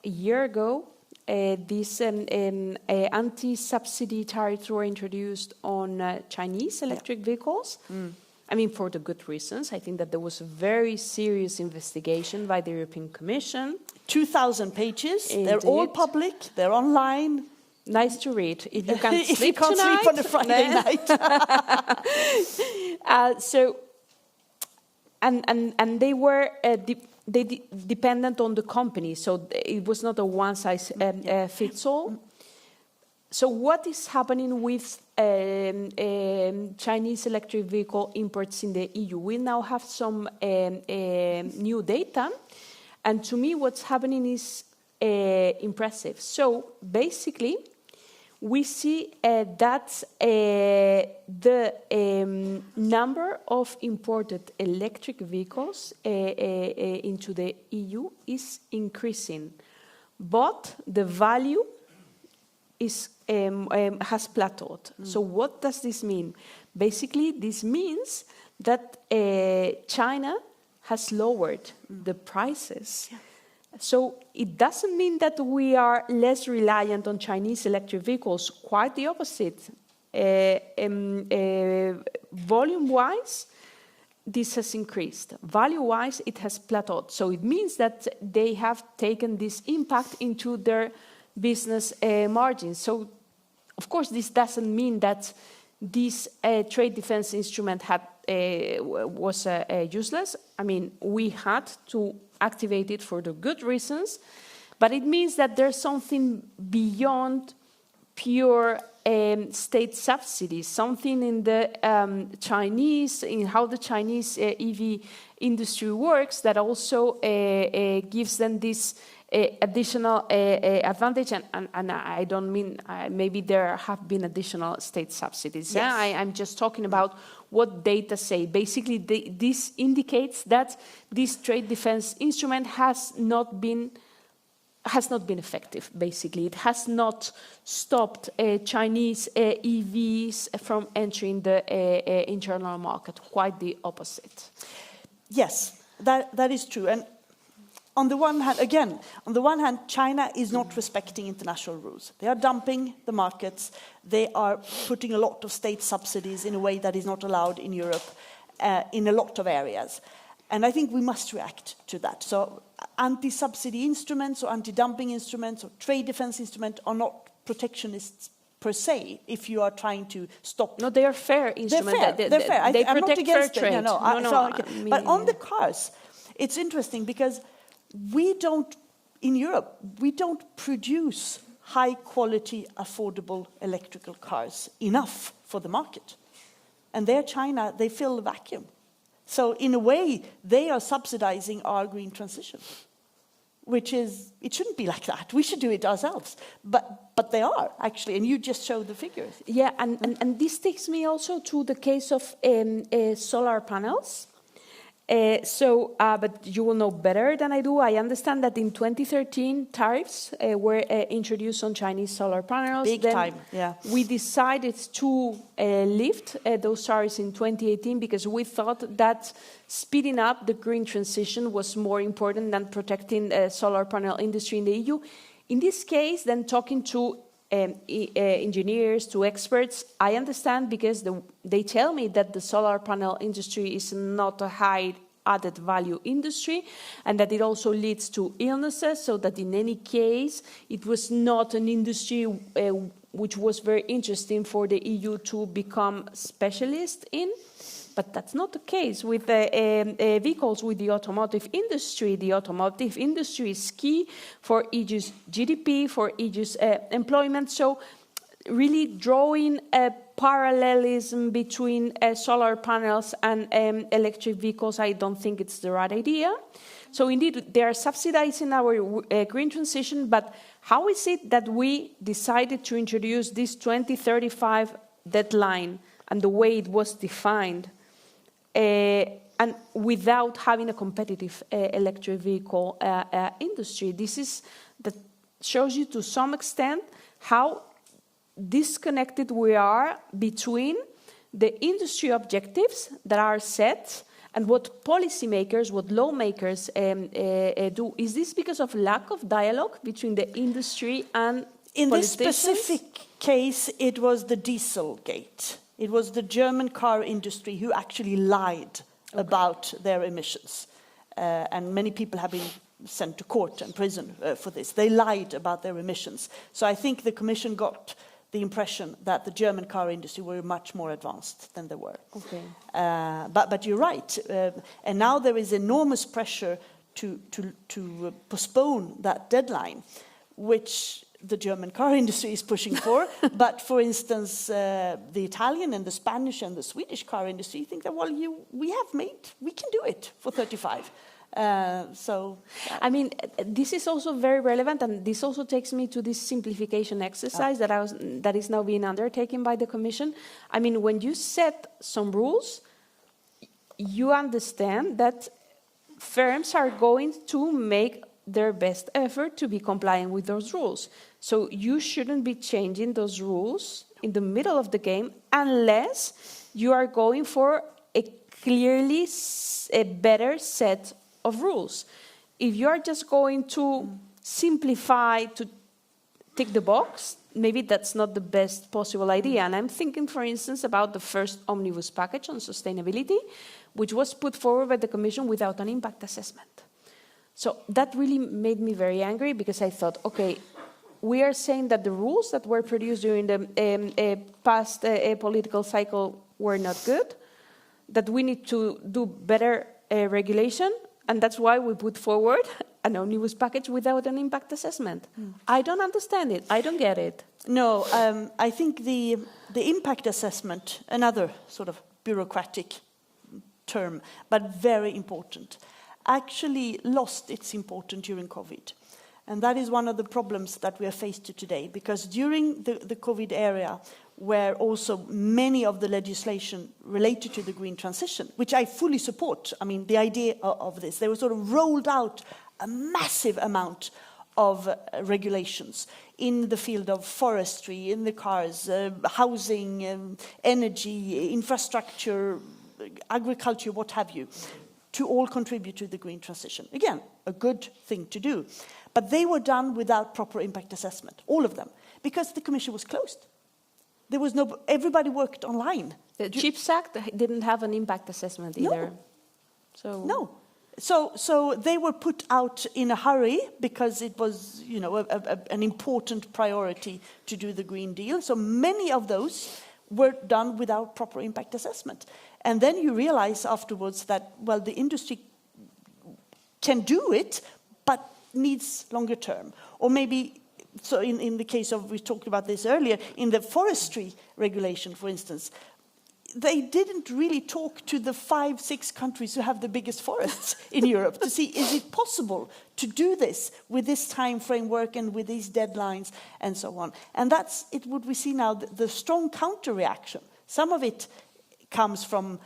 S3: year ago, this anti-subsidy tariffs were introduced on Chinese electric vehicles. I mean, for the good reasons. I think that there was a very serious investigation by the European Commission.
S2: 2,000 pages. Indeed. They're all public. They're online.
S3: Nice to read. If you can't
S2: if
S3: sleep
S2: you can't
S3: tonight,
S2: sleep on a Friday night.
S3: And they were dependent on the company, so it was not a one size fits all. So what is happening with Chinese electric vehicle imports in the EU? We now have some new data, and to me what's happening is impressive. So basically, we see that the number of imported electric vehicles into the EU is increasing, but the value is has plateaued. So what does this mean? Basically, this means that China has lowered the prices. Yeah. So it doesn't mean that we are less reliant on Chinese electric vehicles. Quite the opposite. Volume-wise, this has increased. Value-wise, it has plateaued. So it means that they have taken this impact into their business margins. So, of course, this doesn't mean that this trade defense instrument was useless. I mean, we had to activate it for the good reasons, but it means that there's something beyond pure state subsidies, something in the in how the Chinese EV industry works that also gives them this additional advantage, and I don't mean, maybe there have been additional state subsidies. Yes. Yeah? I'm just talking about what data say. Basically, this indicates that this trade defense instrument has not been effective, basically. It has not stopped Chinese EVs from entering the internal market, quite the opposite.
S2: Yes, that is true. And on the one hand, China is not respecting international rules. They are dumping the markets. They are putting a lot of state subsidies in a way that is not allowed in Europe in a lot of areas. And I think we must react to that. So anti-subsidy instruments or anti-dumping instruments or trade defense instruments are not protectionists per se, if you are trying to stop.
S3: No, they are fair instruments.
S2: They're fair.
S3: They
S2: I'm not
S3: protect
S2: against
S3: fair trade.
S2: But on the cars, it's interesting because in Europe, we don't produce high-quality, affordable electrical cars enough for the market. And there, China, they fill the vacuum. So in a way, they are subsidizing our green transition, which is, it shouldn't be like that. We should do it ourselves. But they are, actually, and you just showed the figures.
S3: Yeah, and this takes me also to the case of solar panels. But you will know better than I do. I understand that in 2013, tariffs were introduced on Chinese solar panels.
S2: Big time, yeah.
S3: We decided to lift those tariffs in 2018 because we thought that speeding up the green transition was more important than protecting the solar panel industry in the EU. In this case, then talking to engineers, to experts, I understand because they tell me that the solar panel industry is not a high added value industry and that it also leads to illnesses, so that in any case it was not an industry which was very interesting for the EU to become specialist in. But that's not the case with vehicles with the automotive industry. The automotive industry is key for EU's GDP, for EU's employment. So really drawing a parallelism between solar panels and electric vehicles, I don't think it's the right idea. So indeed, they are subsidizing our green transition, but how is it that we decided to introduce this 2035 deadline and the way it was defined, and without having a competitive electric vehicle industry? That shows you to some extent how disconnected we are between the industry objectives that are set and what policymakers, what lawmakers do. Is this because of lack of dialogue between the industry and
S2: in
S3: politicians?
S2: this specific case, it was the Dieselgate. It was the German car industry who actually lied about their emissions. And many people have been sent to court and prison for this. They lied about their emissions. So I think the Commission got the impression that the German car industry were much more advanced than they were. Okay. But you're right. And now there is enormous pressure to postpone that deadline, which the German car industry is pushing for. But for instance, the Italian and the Spanish and the Swedish car industry think that, well, we can do it for 35.
S3: I mean, this is also very relevant, and this also takes me to this simplification exercise that is now being undertaken by the Commission. I mean, when you set some rules, you understand that firms are going to make their best effort to be compliant with those rules. So you shouldn't be changing those rules in the middle of the game unless you are going for a clearly a better set of rules. If you are just going to simplify, to tick the box, maybe that's not the best possible idea. And I'm thinking, for instance, about the first omnibus package on sustainability, which was put forward by the Commission without an impact assessment. So that really made me very angry, because I thought, okay, we are saying that the rules that were produced during the past political cycle were not good, that we need to do better regulation, and that's why we put forward an omnibus package without an impact assessment. I don't understand it. I don't get it.
S2: No, I think the impact assessment, another sort of bureaucratic term, but very important, actually lost its importance during COVID. And that is one of the problems that we are faced with today, because during the COVID era, where also many of the legislation related to the green transition, which I fully support, I mean, the idea of this, they were sort of rolled out a massive amount of regulations in the field of forestry, in the cars, housing, energy, infrastructure, agriculture, what have you, to all contribute to the green transition. Again, a good thing to do. But they were done without proper impact assessment, all of them, because the Commission was closed. There was no, everybody worked online.
S3: The CHIPS Act didn't have an impact assessment either.
S2: No. So they were put out in a hurry because it was, you know, an important priority to do the Green Deal. So many of those were done without proper impact assessment. And then you realize afterwards that, well, the industry can do it, but needs longer term. Or maybe, so in the case of, we talked about this earlier, in the forestry regulation, for instance, they didn't really talk to the 5-6 countries who have the biggest forests in Europe to see, is it possible to do this with this time framework and with these deadlines and so on. And that's it. What we see now, the strong counter-reaction. Some of it comes from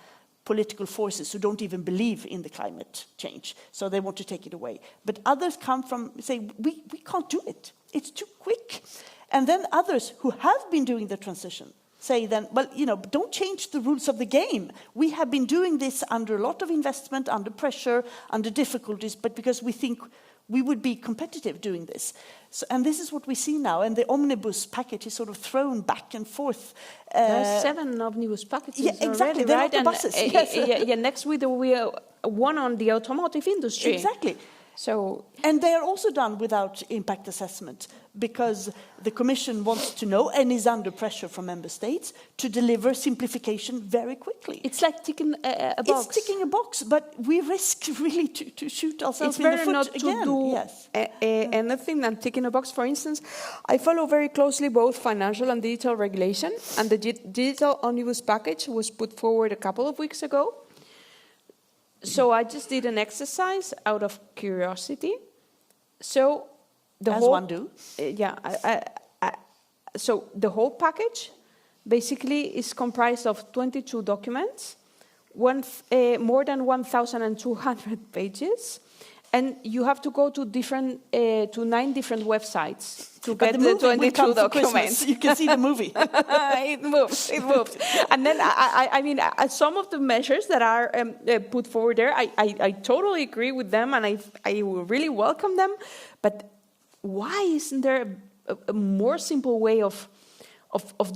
S2: political forces who don't even believe in the climate change, so they want to take it away. But others come from, say, we can't do it. It's too quick. And then others who have been doing the transition say then, well, you know, don't change the rules of the game. We have been doing this under a lot of investment, under pressure, under difficulties, but because we think we would be competitive doing this. So, and this is what we see now, and the omnibus package is sort of thrown back and forth.
S3: There are 7 omnibus packages
S2: exactly.
S3: already, right?
S2: The buses.
S3: And, next week we are one on the automotive industry.
S2: Exactly.
S3: So,
S2: and they are also done without impact assessment, because the Commission wants to know and is under pressure from member states to deliver simplification very quickly.
S3: It's like ticking a box.
S2: It's ticking a box, but we risk really to shoot ourselves in the foot
S3: not
S2: again.
S3: To do anything than ticking a box. For instance, I follow very closely both financial and digital regulation, and the digital omnibus package was put forward a couple of weeks ago. So I just did an exercise out of curiosity. So
S2: as one do.
S3: So the whole package basically is comprised of 22 documents, more than 1,200 pages, and you have to go to 9 different websites to get the 22 documents.
S2: You can see the movie.
S3: It moves. And then, I mean, some of the measures that are put forward there, I totally agree with them, and I really welcome them. But why isn't there a more simple way of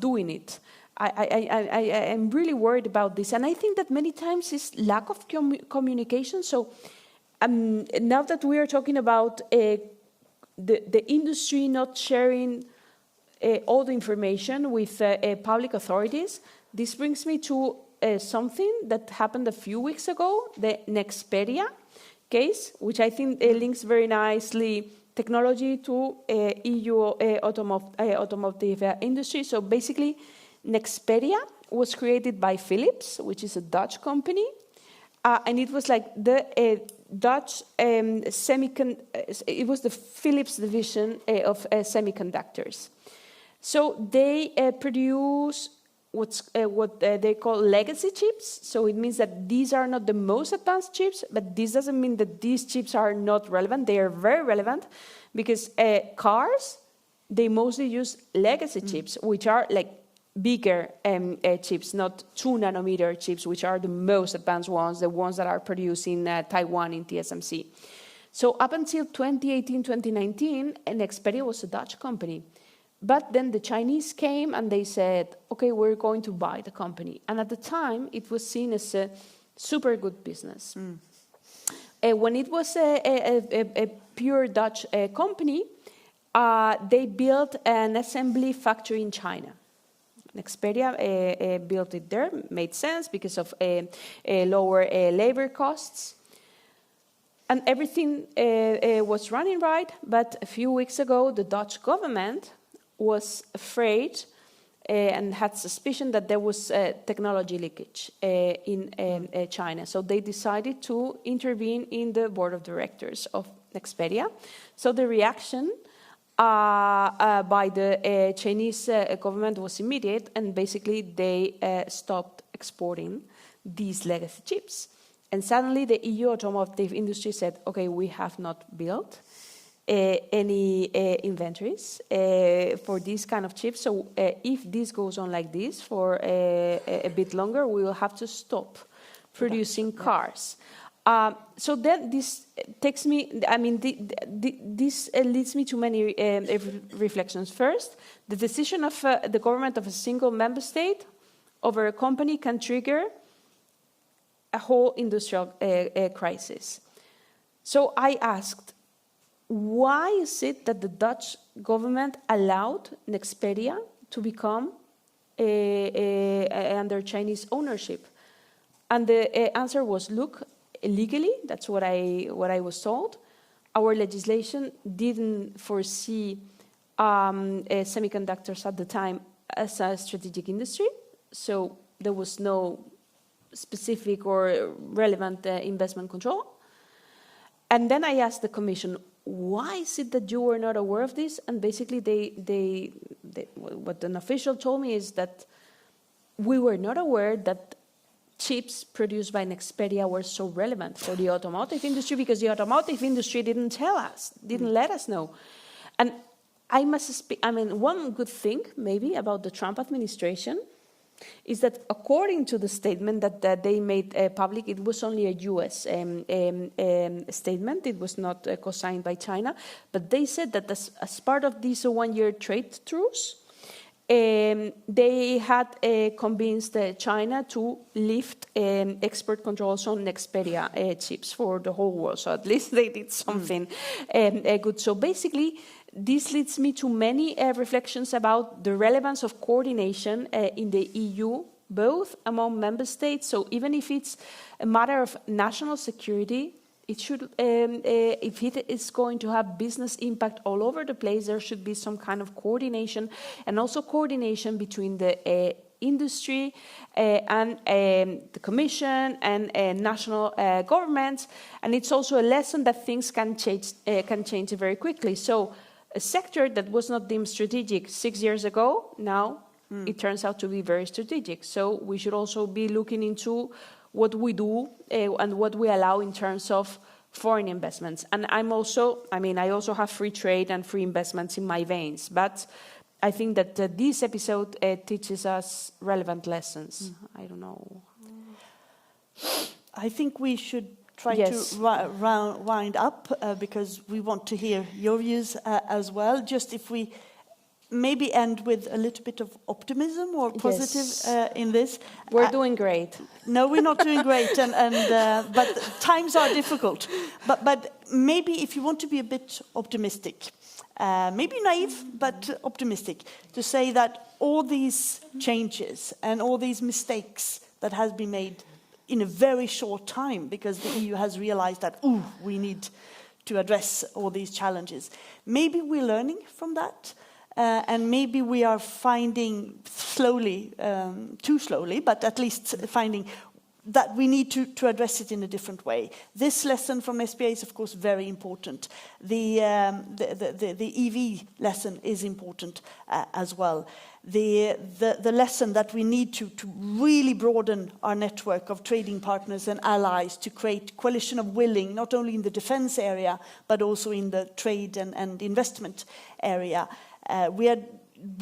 S3: doing it? I'm really worried about this, and I think that many times it's lack of communication. So now that we are talking about the industry not sharing all the information with public authorities, this brings me to something that happened a few weeks ago, the Nexperia case, which I think links very nicely technology to EU automotive industry. So basically, Nexperia was created by Philips, which is a Dutch company, and it was like Dutch it was the Philips division of semiconductors. So they produce what they call legacy chips. So it means that these are not the most advanced chips, but this doesn't mean that these chips are not relevant. They are very relevant because cars, they mostly use legacy chips, which are like bigger chips, not 2 nanometer chips, which are the most advanced ones, the ones that are produced in Taiwan in TSMC. So up until 2018, 2019, Nexperia was a Dutch company. But then the Chinese came and they said, okay, we're going to buy the company. And at the time, it was seen as a super good business. When it was a pure Dutch company, they built an assembly factory in China. Nexperia built it there, made sense because of lower labor costs. And everything was running right, but a few weeks ago, the Dutch government was afraid and had suspicion that there was technology leakage in China. So they decided to intervene in the board of directors of Nexperia. So the reaction by the Chinese government was immediate, and basically they stopped exporting these legacy chips. And suddenly the EU automotive industry said, okay, we have not built any inventories for these kind of chips. So if this goes on like this for a bit longer, we will have to stop producing cars. So then this takes me, this leads me to many reflections. First, the decision of the government of a single member state over a company can trigger a whole industrial crisis. So I asked, why is it that the Dutch government allowed Nexperia to become under Chinese ownership? And the answer was, look, legally, that's what I was told, our legislation didn't foresee semiconductors at the time as a strategic industry, so there was no specific or relevant investment control. And then I asked the Commission, why is it that you were not aware of this? And basically, they what an official told me is that we were not aware that chips produced by Nexperia were so relevant for the automotive industry because the automotive industry didn't tell us, didn't let us know. And I must speak, one good thing maybe about the Trump administration is that according to the statement that they made public, it was only a US statement. It was not co-signed by China. But they said that as part of this one-year trade truce, they had convinced China to lift export controls on Nexperia chips for the whole world. So at least they did something good. So basically, this leads me to many reflections about the relevance of coordination in the EU, both among member states. So even if it's a matter of national security, it should, if it is going to have business impact all over the place, there should be some kind of coordination, and also coordination between the industry and the Commission and national governments. And it's also a lesson that things can change very quickly. So a sector that was not deemed strategic 6 years ago, now it turns out to be very strategic. So we should also be looking into what we do and what we allow in terms of foreign investments. And I also have free trade and free investments in my veins. But I think that this episode teaches us relevant lessons. I don't know.
S2: I think we should try to wind up because we want to hear your views as well. Just if we maybe end with a little bit of optimism or positive in this.
S3: We're doing great.
S2: No, we're not doing great, but times are difficult. But maybe if you want to be a bit optimistic, maybe naive, but optimistic, to say that all these changes and all these mistakes that has been made in a very short time, because the EU has realized that, we need to address all these challenges. Maybe we're learning from that, and maybe we are finding slowly, too slowly, but at least finding that we need to address it in a different way. This lesson from SPA is, of course, very important. The EV lesson is important as well. The lesson that we need to really broaden our network of trading partners and allies to create coalition of willing, not only in the defense area, but also in the trade and investment area. We are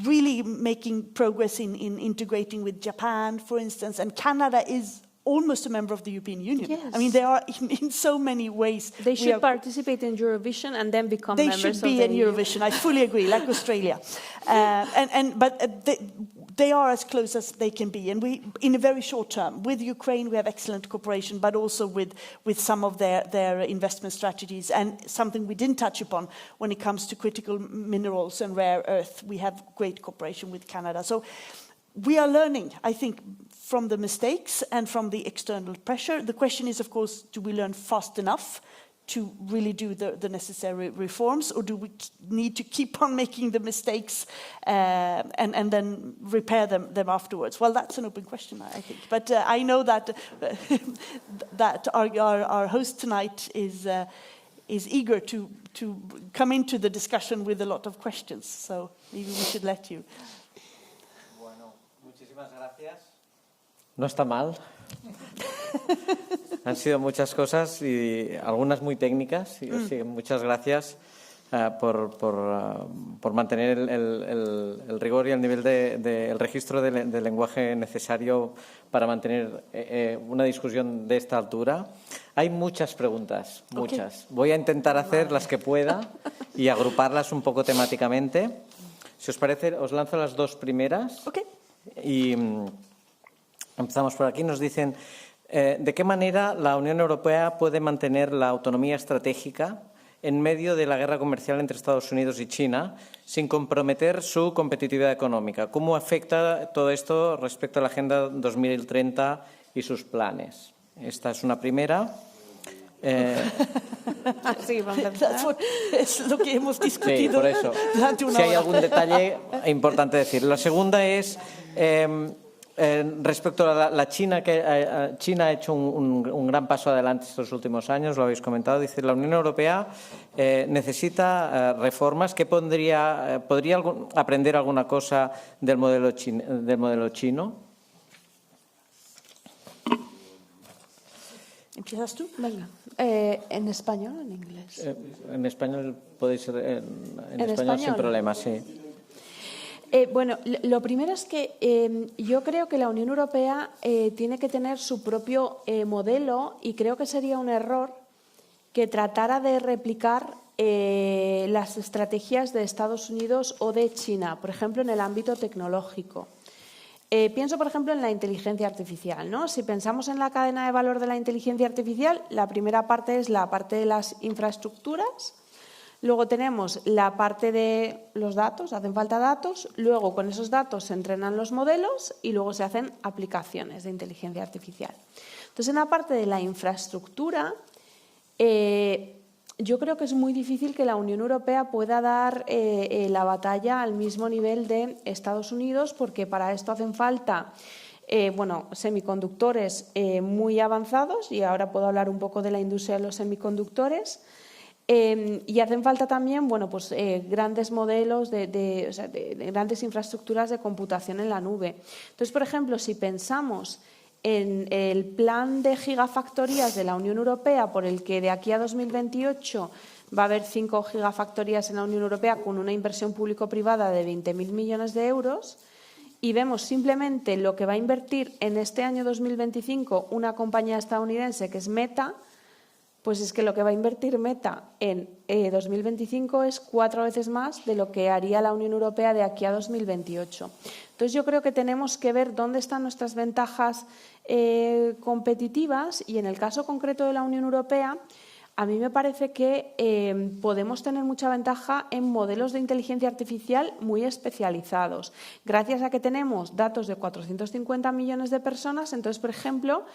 S2: really making progress in integrating with Japan, for instance, and Canada is almost a member of the European Union.
S3: Yes.
S2: I mean, they are in so many ways.
S3: They should participate in Eurovision and then become members of the EU.
S2: They should be in Eurovision, I fully agree, like Australia. But they are as close as they can be. And we, in a very short term, with Ukraine, we have excellent cooperation, but also with some of their investment strategies. And something we didn't touch upon when it comes to critical minerals and rare earth, we have great cooperation with Canada. So we are learning, I think, from the mistakes and from the external pressure. The question is, of course, do we learn fast enough to really do the necessary reforms, or do we need to keep on making the mistakes and then repair them afterwards? Well, that's an open question, I think. But I know that that our host tonight is eager to come into the discussion with a lot of questions. So maybe we should let you.
S1: Bueno, muchísimas gracias. No está mal. Han sido muchas cosas y algunas muy técnicas. Y, sí, muchas gracias por mantener el rigor y el nivel el registro del lenguaje necesario para mantener una discusión de esta altura. Hay muchas preguntas, muchas. Okay. Voy a intentar hacer las que pueda y agruparlas un poco temáticamente. Si os parece, os lanzo las dos primeras.
S2: Okay.
S1: Y empezamos por aquí. Nos dicen, ¿de qué manera la Unión Europea puede mantener la autonomía estratégica en medio de la guerra comercial entre Estados Unidos y China sin comprometer su competitividad económica? ¿Cómo afecta todo esto respecto a la Agenda 2030 y sus planes? Esta es una primera.
S2: Sí, es lo que hemos discutido.
S1: Sí, por eso. Si hay algún detalle importante decir. La segunda es respecto a la China, que China ha hecho un gran paso adelante estos últimos años, lo habéis comentado. Dice, la Unión Europea necesita reformas. ¿Qué podría aprender alguna cosa del modelo chino?
S2: ¿Empiezas tú?
S3: Venga. ¿En español o en inglés?
S1: En español podéis ser en español sin problema, sí.
S3: Bueno, lo primero es que yo creo que la Unión Europea tiene que tener su propio modelo y creo que sería un error que tratara de replicar las estrategias de Estados Unidos o de China, por ejemplo, en el ámbito tecnológico. Pienso, por ejemplo, en la inteligencia artificial, ¿no? Si pensamos en la cadena de valor de la inteligencia artificial, la primera parte es la parte de las infraestructuras, luego tenemos la parte de los datos, hacen falta datos, luego con esos datos se entrenan los modelos y luego se hacen aplicaciones de inteligencia artificial. Entonces, en la parte de la infraestructura, yo creo que es muy difícil que la Unión Europea pueda dar la batalla al mismo nivel de Estados Unidos, porque para esto hacen falta semiconductores muy avanzados, y ahora puedo hablar un poco de la industria de los semiconductores, y hacen falta también grandes modelos de grandes infraestructuras de computación en la nube. Entonces, por ejemplo, si pensamos en el plan de gigafactorías de la Unión Europea, por el que de aquí a 2028 va a haber 5 gigafactorías en la Unión Europea con una inversión público-privada de 20.000 millones de euros, y vemos simplemente lo que va a invertir en este año 2025 una compañía estadounidense que es Meta, pues es que lo que va a invertir Meta en 2025 es 4 veces más de lo que haría la Unión Europea de aquí a 2028. Entonces yo creo que tenemos que ver dónde están nuestras ventajas competitivas, y en el caso concreto de la Unión Europea, a mí me parece que podemos tener mucha ventaja en modelos de inteligencia artificial muy especializados. Gracias a que tenemos datos de 450 millones de personas, entonces, por ejemplo,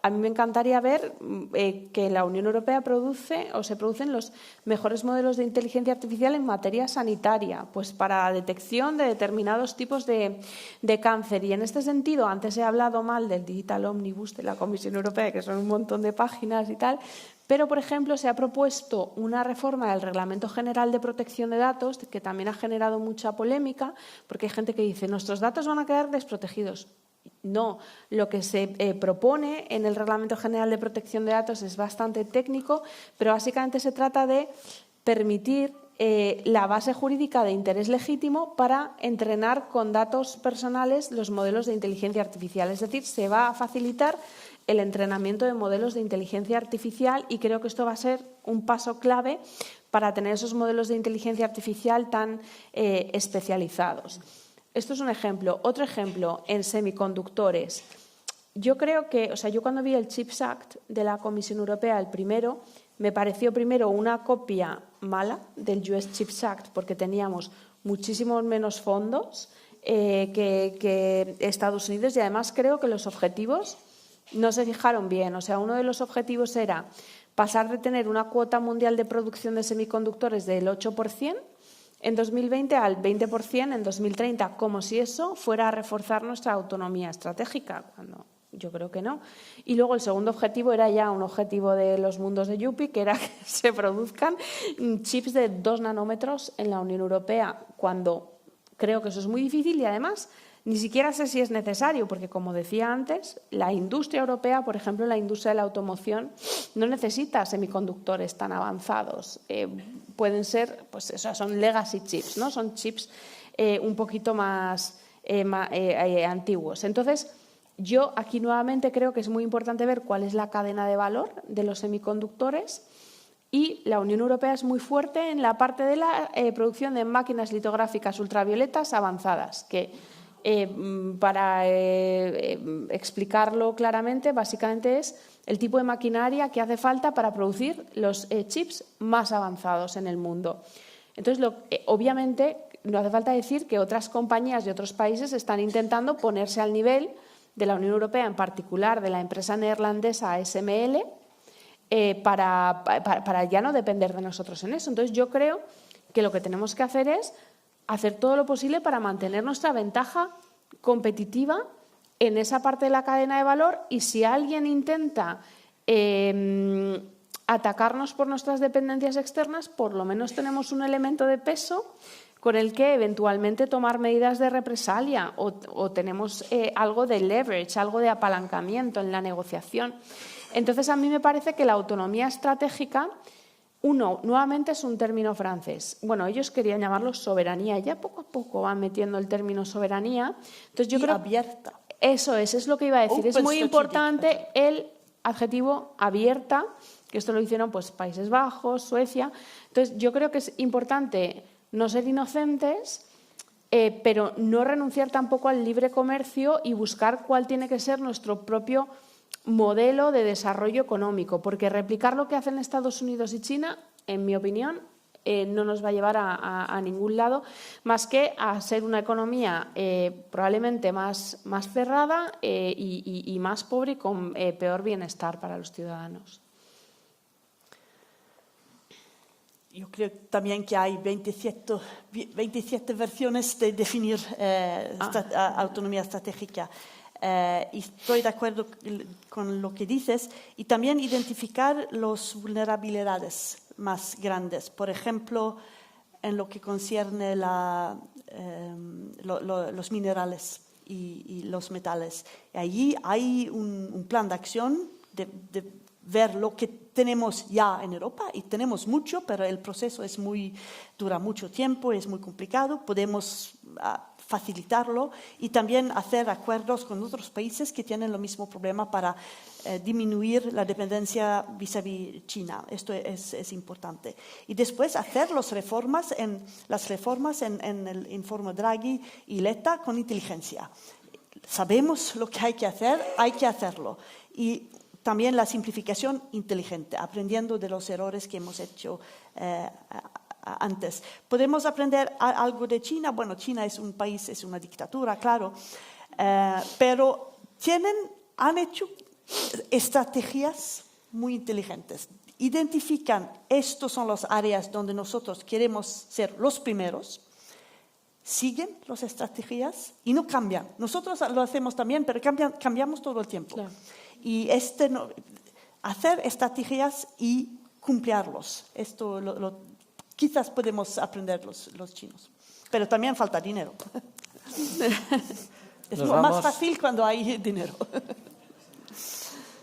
S3: a mí me encantaría ver que la Unión Europea se producen los mejores modelos de inteligencia artificial en materia sanitaria, pues para detección de determinados tipos de cáncer. Y en este sentido, antes he hablado mal del Digital Omnibus de la Comisión Europea, que son un montón de páginas y tal, pero, por ejemplo, se ha propuesto una reforma del Reglamento General de Protección de Datos, que también ha generado mucha polémica, porque hay gente que dice, nuestros datos van a quedar desprotegidos. No, lo que se propone en el Reglamento General de Protección de Datos es bastante técnico, pero básicamente se trata de permitir la base jurídica de interés legítimo para entrenar con datos personales los modelos de inteligencia artificial. Es decir, se va a facilitar el entrenamiento de modelos de inteligencia artificial y creo que esto va a ser un paso clave para tener esos modelos de inteligencia artificial tan especializados. Esto es un ejemplo. Otro ejemplo, en semiconductores. Yo creo que, yo cuando vi el Chips Act de la Comisión Europea, el primero, me pareció primero una copia mala del US Chips Act porque teníamos muchísimos menos fondos que Estados Unidos y además creo que los objetivos no se fijaron bien. Uno de los objetivos era pasar de tener una cuota mundial de producción de semiconductores del 8% en 2020 al 20% en 2030, como si eso fuera a reforzar nuestra autonomía estratégica, cuando yo creo que no. Y luego el segundo objetivo era ya un objetivo de los mundos de Yuppie, que era que se produzcan chips de 2 nanómetros en la Unión Europea, cuando creo que eso es muy difícil y además ni siquiera sé si es necesario, porque como decía antes, la industria europea, por ejemplo, la industria de la automoción, no necesita semiconductores tan avanzados. Pueden ser, son legacy chips, ¿no? Son chips un poquito más antiguos. Entonces, yo aquí nuevamente creo que es muy importante ver cuál es la cadena de valor de los semiconductores y la Unión Europea es muy fuerte en la parte de la producción de máquinas litográficas ultravioletas avanzadas, que para explicarlo claramente, básicamente es el tipo de maquinaria que hace falta para producir los chips más avanzados en el mundo. Entonces, obviamente, no hace falta decir que otras compañías de otros países están intentando ponerse al nivel de la Unión Europea, en particular de la empresa neerlandesa ASML, para ya no depender de nosotros en eso. Entonces, yo creo que lo que tenemos que hacer es hacer todo lo posible para mantener nuestra ventaja competitiva en esa parte de la cadena de valor y si alguien intenta atacarnos por nuestras dependencias externas, por lo menos tenemos un elemento de peso con el que eventualmente tomar medidas de represalia o tenemos algo de leverage, algo de apalancamiento en la negociación. Entonces, a mí me parece que la autonomía estratégica, nuevamente es un término francés. Bueno, ellos querían llamarlo soberanía, ya poco a poco van metiendo el término soberanía. Entonces, yo creo
S2: abierta.
S3: Eso es lo que iba a decir. Es muy importante el adjetivo abierta, que esto lo hicieron pues Países Bajos, Suecia. Entonces, yo creo que es importante no ser inocentes, pero no renunciar tampoco al libre comercio y buscar cuál tiene que ser nuestro propio modelo de desarrollo económico, porque replicar lo que hacen Estados Unidos y China, en mi opinión, no nos va a llevar a ningún lado, más que a ser una economía probablemente más cerrada y más pobre y con peor bienestar para los ciudadanos.
S2: Yo creo también que hay 27 versiones de definir autonomía estratégica. Y estoy de acuerdo con lo que dices y también identificar las vulnerabilidades más grandes. Por ejemplo, en lo que concierne los minerales y los metales. Y allí hay un plan de acción de ver lo que tenemos ya en Europa y tenemos mucho, pero el proceso dura mucho tiempo, es muy complicado. Podemos facilitarlo y también hacer acuerdos con otros países que tienen el mismo problema para disminuir la dependencia vis-à-vis China. Esto es importante. Y después hacer las reformas en el informe Draghi y Letta con inteligencia. Sabemos lo que hay que hacerlo. Y también la simplificación inteligente, aprendiendo de los errores que hemos hecho antes. ¿Podemos aprender algo de China? Bueno, China es un país, es una dictadura, claro, pero han hecho estrategias muy inteligentes. Identifican, estos son las áreas donde nosotros queremos ser los primeros, siguen las estrategias y no cambian. Nosotros lo hacemos también, pero cambiamos todo el tiempo.
S3: Claro.
S2: Y hacer estrategias y cumplirlos. Esto quizás podemos aprender los chinos. Pero también falta dinero. Es más fácil cuando hay dinero.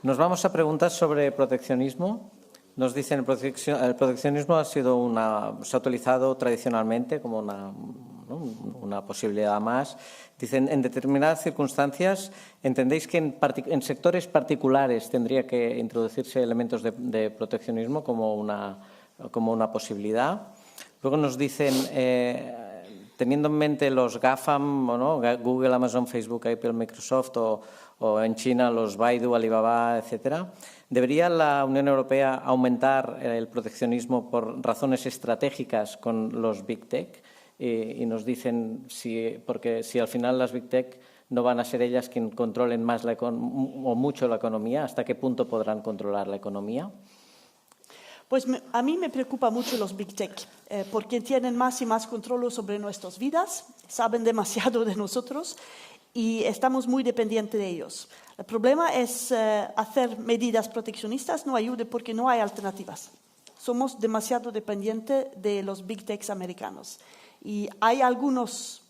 S1: Nos vamos a preguntas sobre proteccionismo. Nos dicen el proteccionismo se ha utilizado tradicionalmente como una posibilidad más. Dicen, en determinadas circunstancias, ¿entendéis que en sectores particulares tendría que introducirse elementos de proteccionismo como una posibilidad? Luego nos dicen, teniendo en mente los GAFAM, ¿no? Google, Amazon, Facebook, Apple, Microsoft o en China los Baidu, Alibaba, etcétera, ¿debería la Unión Europea aumentar el proteccionismo por razones estratégicas con los Big Tech? Y nos dicen, porque si al final las Big Tech no van a ser ellas quien controlen más o mucho la economía, ¿hasta qué punto podrán controlar la economía?
S2: Pues a mí me preocupa mucho los Big Tech, porque tienen más y más control sobre nuestras vidas, saben demasiado de nosotros y estamos muy dependientes de ellos. El problema es hacer medidas proteccionistas no ayuda porque no hay alternativas. Somos demasiado dependientes de los Big Techs americanos. Y hay algunas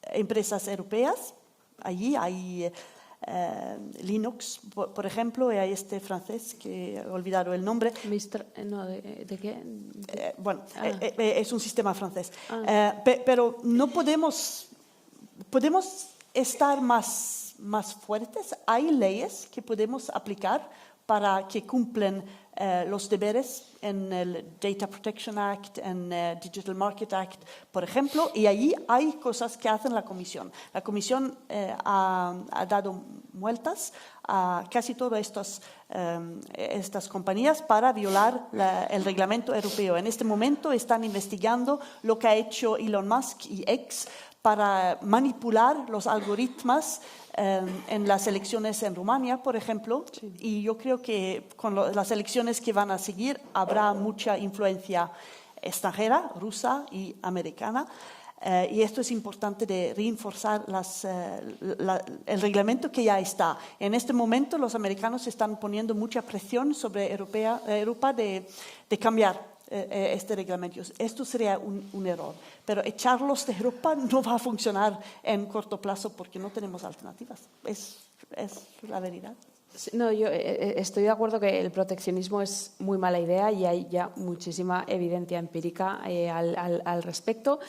S2: empresas europeas, allí hay Linux, por ejemplo, y hay este francés que he olvidado el nombre.
S3: ¿De qué?
S2: Es un sistema francés. Pero no podemos estar más fuertes. Hay leyes que podemos aplicar para que cumplan los deberes en el Data Protection Act, en Digital Market Act, por ejemplo, y allí hay cosas que hace la Comisión. La Comisión ha dado vueltas a casi todas estas compañías para violar el reglamento europeo. En este momento están investigando lo que ha hecho Elon Musk y X para manipular los algoritmos en las elecciones en Rumania, por ejemplo, sí. Y yo creo que con las elecciones que van a seguir habrá mucha influencia extranjera, rusa y americana, y esto es importante de reforzar el reglamento que ya está. En este momento los americanos están poniendo mucha presión sobre Europa de cambiar este reglamento. Esto sería un error, pero echarlos de Europa no va a funcionar en corto plazo porque no tenemos alternativas. Es la verdad.
S3: No, yo estoy de acuerdo que el proteccionismo es muy mala idea y hay ya muchísima evidencia empírica al respecto.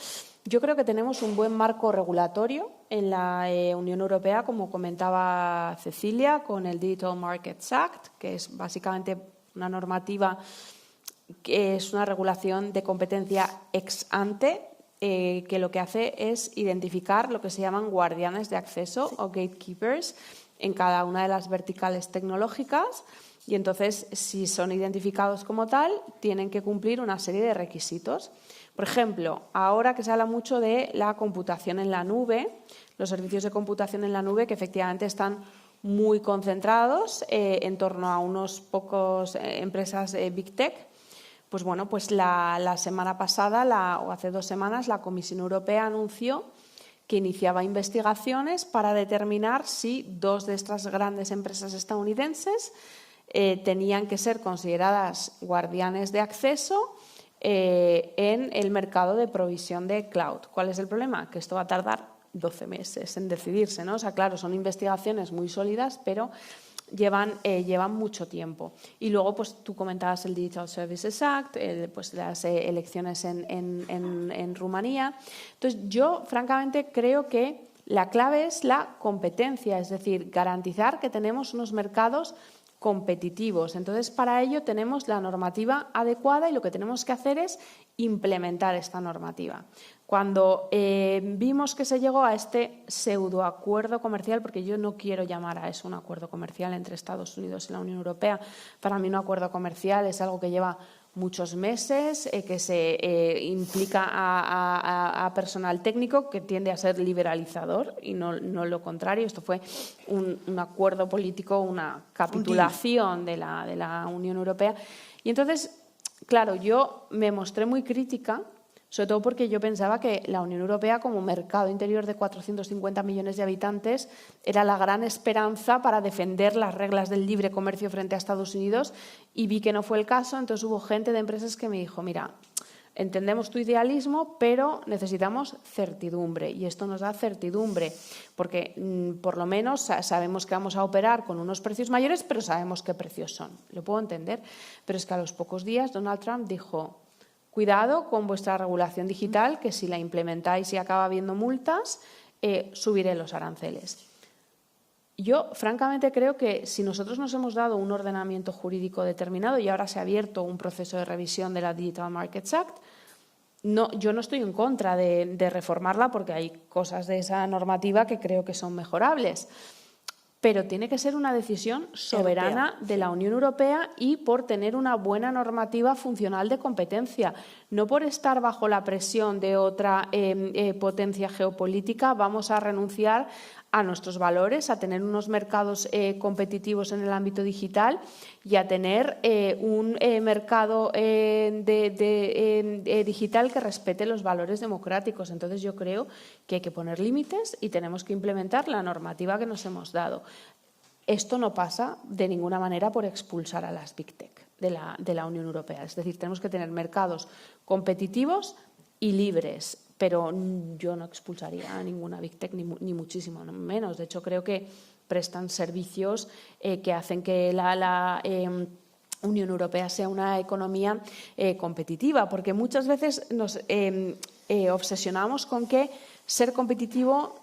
S3: Yo creo que tenemos un buen marco regulatorio en la Unión Europea, como comentaba Cecilia, con el Digital Markets Act, que es básicamente una normativa que es una regulación de competencia ex ante, que lo que hace es identificar lo que se llaman guardianes de acceso o gatekeepers en cada una de las verticales tecnológicas, y entonces, si son identificados como tal, tienen que cumplir una serie de requisitos. Por ejemplo, ahora que se habla mucho de la computación en la nube, los servicios de computación en la nube que efectivamente están muy concentrados en torno a unos pocos empresas Big Tech. Pues bueno, pues la semana pasada o hace 2 semanas la Comisión Europea anunció que iniciaba investigaciones para determinar si 2 de estas grandes empresas estadounidenses tenían que ser consideradas guardianes de acceso en el mercado de provisión de cloud. ¿Cuál es el problema? Que esto va a tardar 12 meses en decidirse, ¿no? O sea, claro, son investigaciones muy sólidas, pero llevan mucho tiempo. Y luego, pues tú comentabas el Digital Services Act, pues las elecciones en Rumanía. Entonces, yo francamente creo que la clave es la competencia, es decir, garantizar que tenemos unos mercados competitivos. Entonces, para ello tenemos la normativa adecuada y lo que tenemos que hacer es implementar esta normativa. Cuando vimos que se llegó a este pseudoacuerdo comercial, porque yo no quiero llamar a eso un acuerdo comercial entre Estados Unidos y la Unión Europea, para mí un acuerdo comercial es algo que lleva muchos meses, que se implica a personal técnico que tiende a ser liberalizador y no lo contrario. Esto fue un acuerdo político, una capitulación de la Unión Europea. Y entonces, claro, yo me mostré muy crítica, sobre todo porque yo pensaba que la Unión Europea, como mercado interior de 450 millones de habitantes, era la gran esperanza para defender las reglas del libre comercio frente a Estados Unidos, y vi que no fue el caso. Entonces hubo gente de empresas que me dijo, mira, entendemos tu idealismo, pero necesitamos certidumbre, y esto nos da certidumbre, porque por lo menos sabemos que vamos a operar con unos precios mayores, pero sabemos qué precios son. Lo puedo entender, pero es que a los pocos días Donald Trump dijo, cuidado con vuestra regulación digital, que si la implementáis y acaba habiendo multas, subiré los aranceles. Yo, francamente, creo que si nosotros nos hemos dado un ordenamiento jurídico determinado y ahora se ha abierto un proceso de revisión de la Digital Markets Act, yo no estoy en contra de reformarla, porque hay cosas de esa normativa que creo que son mejorables. Pero tiene que ser una decisión soberana de la Unión Europea y por tener una buena normativa funcional de competencia. No por estar bajo la presión de otra potencia geopolítica vamos a renunciar a nuestros valores, a tener unos mercados competitivos en el ámbito digital y a tener un mercado digital que respete los valores democráticos. Entonces yo creo que hay que poner límites y tenemos que implementar la normativa que nos hemos dado. Esto no pasa de ninguna manera por expulsar a las Big Tech de la Unión Europea. Es decir, tenemos que tener mercados competitivos y libres, pero yo no expulsaría a ninguna Big Tech, ni muchísimo menos. De hecho, creo que prestan servicios que hacen que la Unión Europea sea una economía competitiva, porque muchas veces nos obsesionamos con que ser competitivo,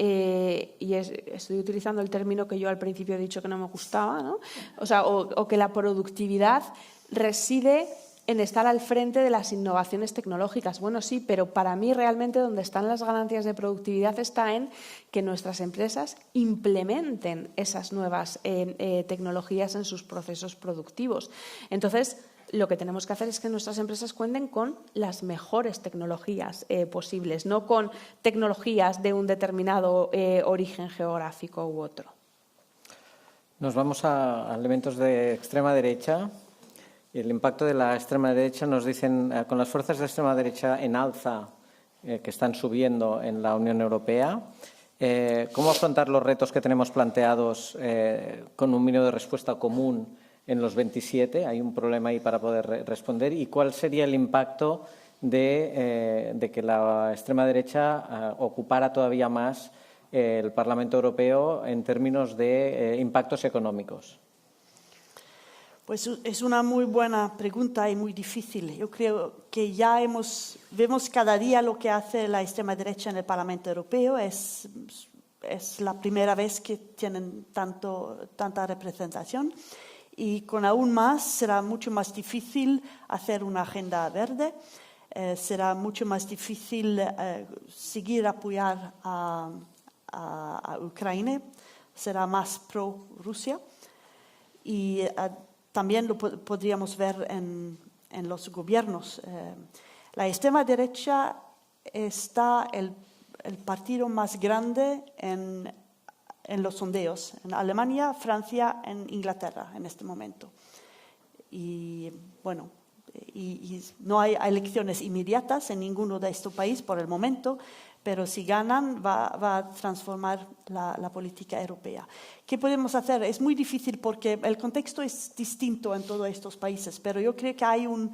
S3: y estoy utilizando el término que yo al principio he dicho que no me gustaba, ¿no? O que la productividad reside en estar al frente de las innovaciones tecnológicas. Bueno, sí, pero para mí realmente donde están las ganancias de productividad está en que nuestras empresas implementen esas nuevas tecnologías en sus procesos productivos. Entonces, lo que tenemos que hacer es que nuestras empresas cuenten con las mejores tecnologías posibles, no con tecnologías de un determinado origen geográfico u otro.
S1: Nos vamos a elementos de extrema derecha. Y el impacto de la extrema derecha, nos dicen, con las fuerzas de extrema derecha en alza que están subiendo en la Unión Europea, ¿cómo afrontar los retos que tenemos planteados con un mínimo de respuesta común en los 27? Hay un problema ahí para poder responder. ¿Y cuál sería el impacto de que la extrema derecha ocupara todavía más el Parlamento Europeo en términos de impactos económicos?
S2: Pues es una muy buena pregunta y muy difícil. Yo creo que ya vemos cada día lo que hace la extrema derecha en el Parlamento Europeo. Es la primera vez que tienen tanta representación, y con aún más será mucho más difícil hacer una agenda verde. Será mucho más difícil seguir apoyar a Ucrania. Será más pro-Rusia. Y también lo podríamos ver en los gobiernos. La extrema derecha está el partido más grande en los sondeos, en Alemania, Francia, en Inglaterra en este momento. Y bueno, y no hay elecciones inmediatas en ninguno de estos países por el momento, pero si ganan va a transformar la política europea. ¿Qué podemos hacer? Es muy difícil porque el contexto es distinto en todos estos países, pero yo creo que hay un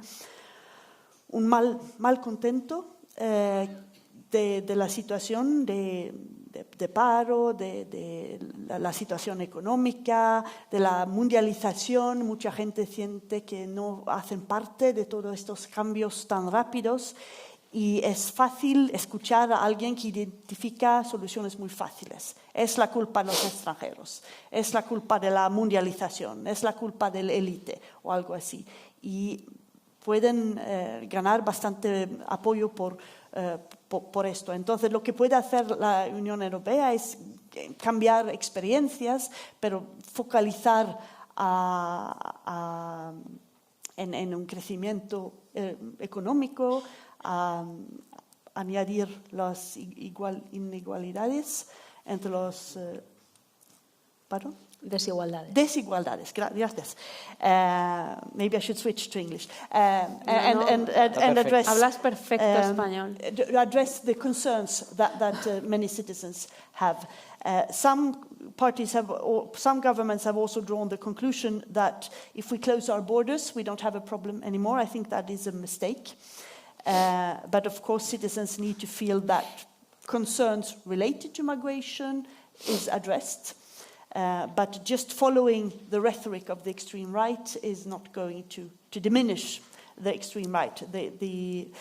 S2: mal contento de la situación de paro, de la situación económica, de la mundialización. Mucha gente siente que no hacen parte de todos estos cambios tan rápidos. Y es fácil escuchar a alguien que identifica soluciones muy fáciles. Es la culpa de los extranjeros, es la culpa de la mundialización, es la culpa de la élite o algo así. Y pueden ganar bastante apoyo por esto. Entonces, lo que puede hacer la Unión Europea es cambiar experiencias, pero focalizar en un crecimiento económico, añadir las inigualdades entre los... ¿Pardon?
S3: Desigualdades.
S2: Desigualdades, gracias. Maybe I should switch to English. And address...
S3: Hablas perfecto español.
S2: Address the concerns that many citizens have. Some parties have, or some governments have also drawn the conclusion that if we close our borders, we don't have a problem anymore. I think that is a mistake. But of course, citizens need to feel that concerns related to migration is addressed. But just following the rhetoric of the extreme right is not going to diminish the extreme right. The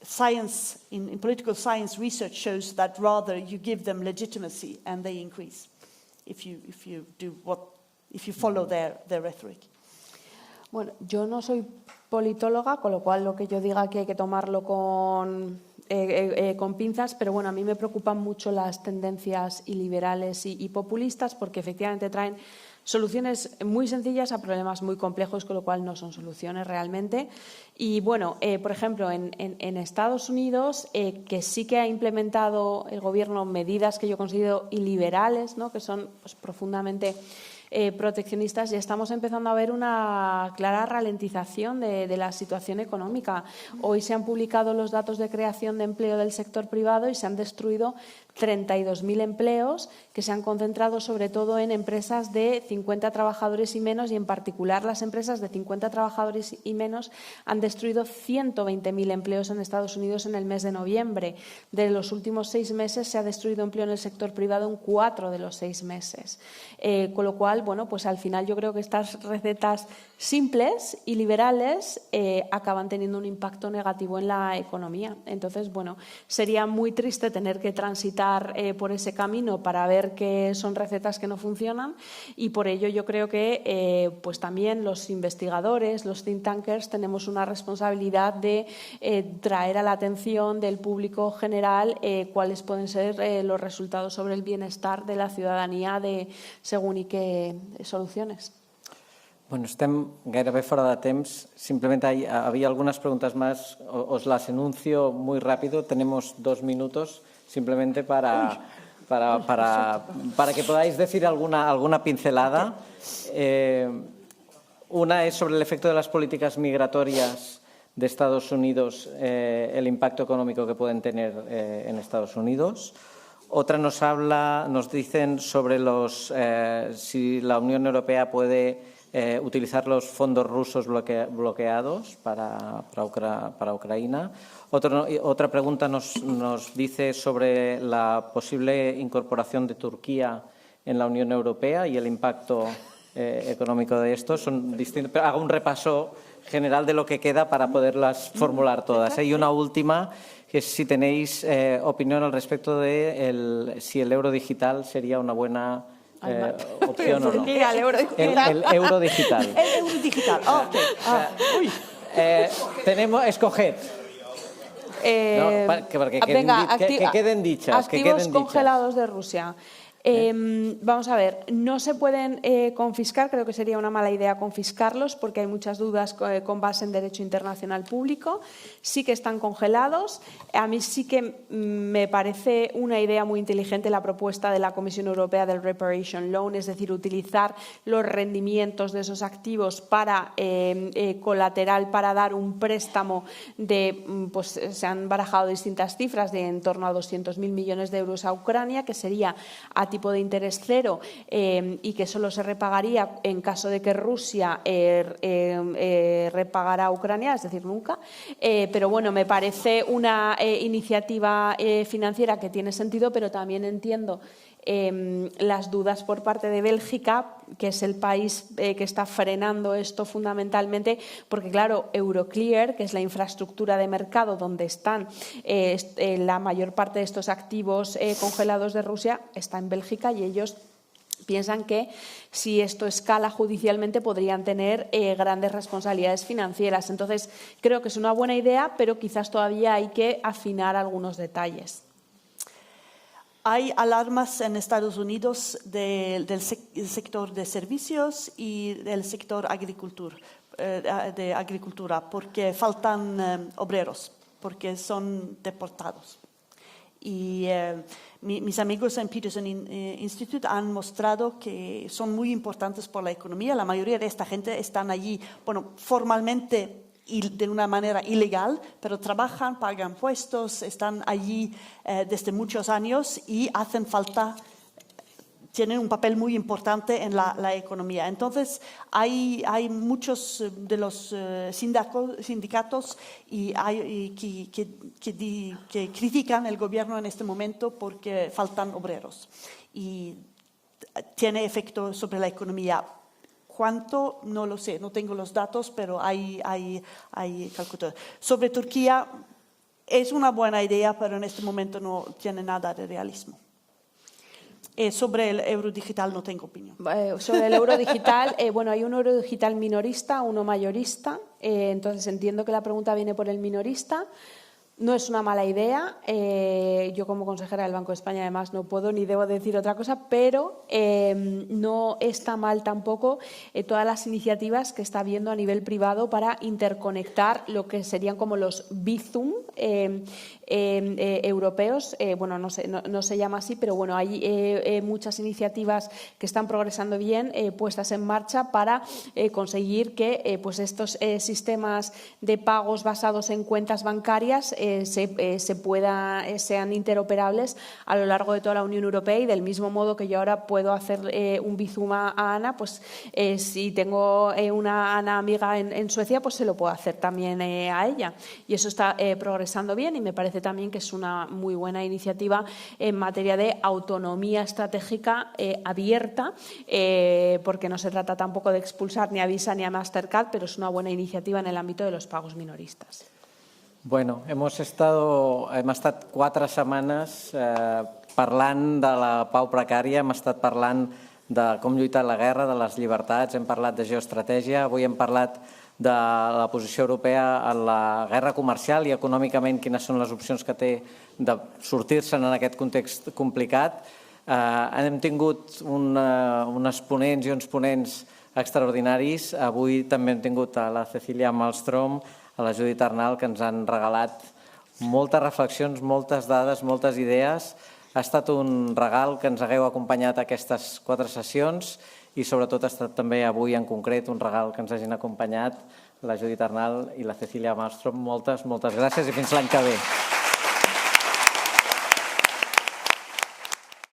S2: science, in political science research shows that rather you give them legitimacy and they increase if you follow their rhetoric.
S3: Bueno, yo no soy politóloga, con lo cual lo que yo diga aquí hay que tomarlo con pinzas, pero bueno, a mí me preocupan mucho las tendencias iliberales y populistas porque efectivamente traen soluciones muy sencillas a problemas muy complejos, con lo cual no son soluciones realmente. Y bueno, por ejemplo, en Estados Unidos, que sí que ha implementado el gobierno medidas que yo considero iliberales, ¿no? Que son pues, profundamente proteccionistas, y estamos empezando a ver una clara ralentización de la situación económica. Hoy se han publicado los datos de creación de empleo del sector privado y se han destruido 32.000 empleos que se han concentrado sobre todo en empresas de 50 trabajadores y menos, y en particular las empresas de 50 trabajadores y menos han destruido 120.000 empleos en Estados Unidos en el mes de noviembre. De los últimos 6 meses se ha destruido empleo en el sector privado en 4 de los 6 meses. Con lo cual, bueno, pues al final yo creo que estas recetas simples y liberales acaban teniendo un impacto negativo en la economía. Entonces, bueno, sería muy triste tener que transitar por ese camino para ver que son recetas que no funcionan, y por ello yo creo que pues también los investigadores, los think tankers, tenemos una responsabilidad de traer a la atención del público general cuáles pueden ser los resultados sobre el bienestar de la ciudadanía de según y qué soluciones.
S1: Bueno, estem gairebé fora de temps. Simplemente había algunas preguntas más. Os las enuncio muy rápido. Tenemos 2 minutos simplemente para que podáis decir alguna pincelada. Una es sobre el efecto de las políticas migratorias de Estados Unidos, el impacto económico que pueden tener en Estados Unidos. Otra nos dicen sobre si la Unión Europea puede utilizar los fondos rusos bloqueados para Ucrania. Otra pregunta nos dice sobre la posible incorporación de Turquía en la Unión Europea y el impacto económico de esto. Son distintos, pero hago un repaso general de lo que queda para poderlas formular todas. Y una última, que es si tenéis opinión al respecto de si el euro digital sería una buena opción o no.
S3: El euro digital.
S1: El euro digital.
S2: El euro digital.
S1: Tenemos, escoged. Que queden dichas.
S3: Activos congelados de Rusia. Vamos a ver, no se pueden confiscar, creo que sería una mala idea confiscarlos porque hay muchas dudas con base en derecho internacional público. Sí que están congelados. A mí sí que me parece una idea muy inteligente la propuesta de la Comisión Europea del Reparation Loan, es decir, utilizar los rendimientos de esos activos para colateral para dar un préstamo pues se han barajado distintas cifras de en torno a 200.000 millones de euros a Ucrania, que sería a tipo de interés cero y que solo se repagaría en caso de que Rusia repagara a Ucrania, es decir, nunca. Pero bueno, me parece una iniciativa financiera que tiene sentido, pero también entiendo las dudas por parte de Bélgica, que es el país que está frenando esto fundamentalmente, porque claro, Euroclear, que es la infraestructura de mercado donde están la mayor parte de estos activos congelados de Rusia, está en Bélgica, y ellos piensan que si esto escala judicialmente podrían tener grandes responsabilidades financieras. Entonces, creo que es una buena idea, pero quizás todavía hay que afinar algunos detalles.
S2: Hay alarmas en Estados Unidos del sector de servicios y del sector agricultura. de agricultura porque faltan obreros, porque son deportados. Y mis amigos en Peterson Institute han mostrado que son muy importantes por la economía. La mayoría de esta gente están allí, bueno, formalmente y de una manera ilegal, pero trabajan, pagan impuestos, están allí desde muchos años y hacen falta, tienen un papel muy importante en la economía. Entonces, hay muchos de los sindicatos que critican el gobierno en este momento porque faltan obreros. Y tiene efecto sobre la economía. ¿Cuánto? No lo sé, no tengo los datos, pero hay calculados. Sobre Turquía, es una buena idea, pero en este momento no tiene nada de realismo. Sobre el euro digital no tengo opinión.
S3: Sobre el euro digital, bueno, hay un euro digital minorista, uno mayorista, entonces entiendo que la pregunta viene por el minorista. No es una mala idea, yo como consejera del Banco de España además no puedo ni debo decir otra cosa, pero no está mal tampoco todas las iniciativas que está habiendo a nivel privado para interconectar lo que serían como los bizum europeos, bueno, no se llama así, pero bueno, hay muchas iniciativas que están progresando bien, puestas en marcha para conseguir que pues estos sistemas de pagos basados en cuentas bancarias sean interoperables a lo largo de toda la Unión Europea, y del mismo modo que yo ahora puedo hacer un bizum a Ana, pues si tengo una Ana amiga en Suecia, pues se lo puedo hacer también a ella, y eso está progresando bien, y me parece también que es una muy buena iniciativa en materia de autonomía estratégica abierta, porque no se trata tampoco de expulsar ni a Visa ni a Mastercard, pero es una buena iniciativa en el ámbito de los pagos minoristas.
S1: Bueno, hem estat 4 setmanes parlant de la pau precària, hem estat parlant de com lluitar la guerra, de les llibertats, hem parlat de geoestratègia, avui hem parlat de la posició europea en la guerra comercial i econòmicament quines són les opcions que té de sortir-se'n en aquest context complicat. Hem tingut unes ponents i uns ponents extraordinaris. Avui també hem tingut a la Cecilia Malmström, a la Judith Arnal, que ens han regalat moltes reflexions, moltes dades, moltes idees. Ha estat un regal que ens hagueu acompanyat aquestes 4 sessions i sobretot ha estat també avui en concret un regal que ens hagin acompanyat la Judith Arnal i la Cecilia Malmström. Moltes gràcies i fins l'any que ve.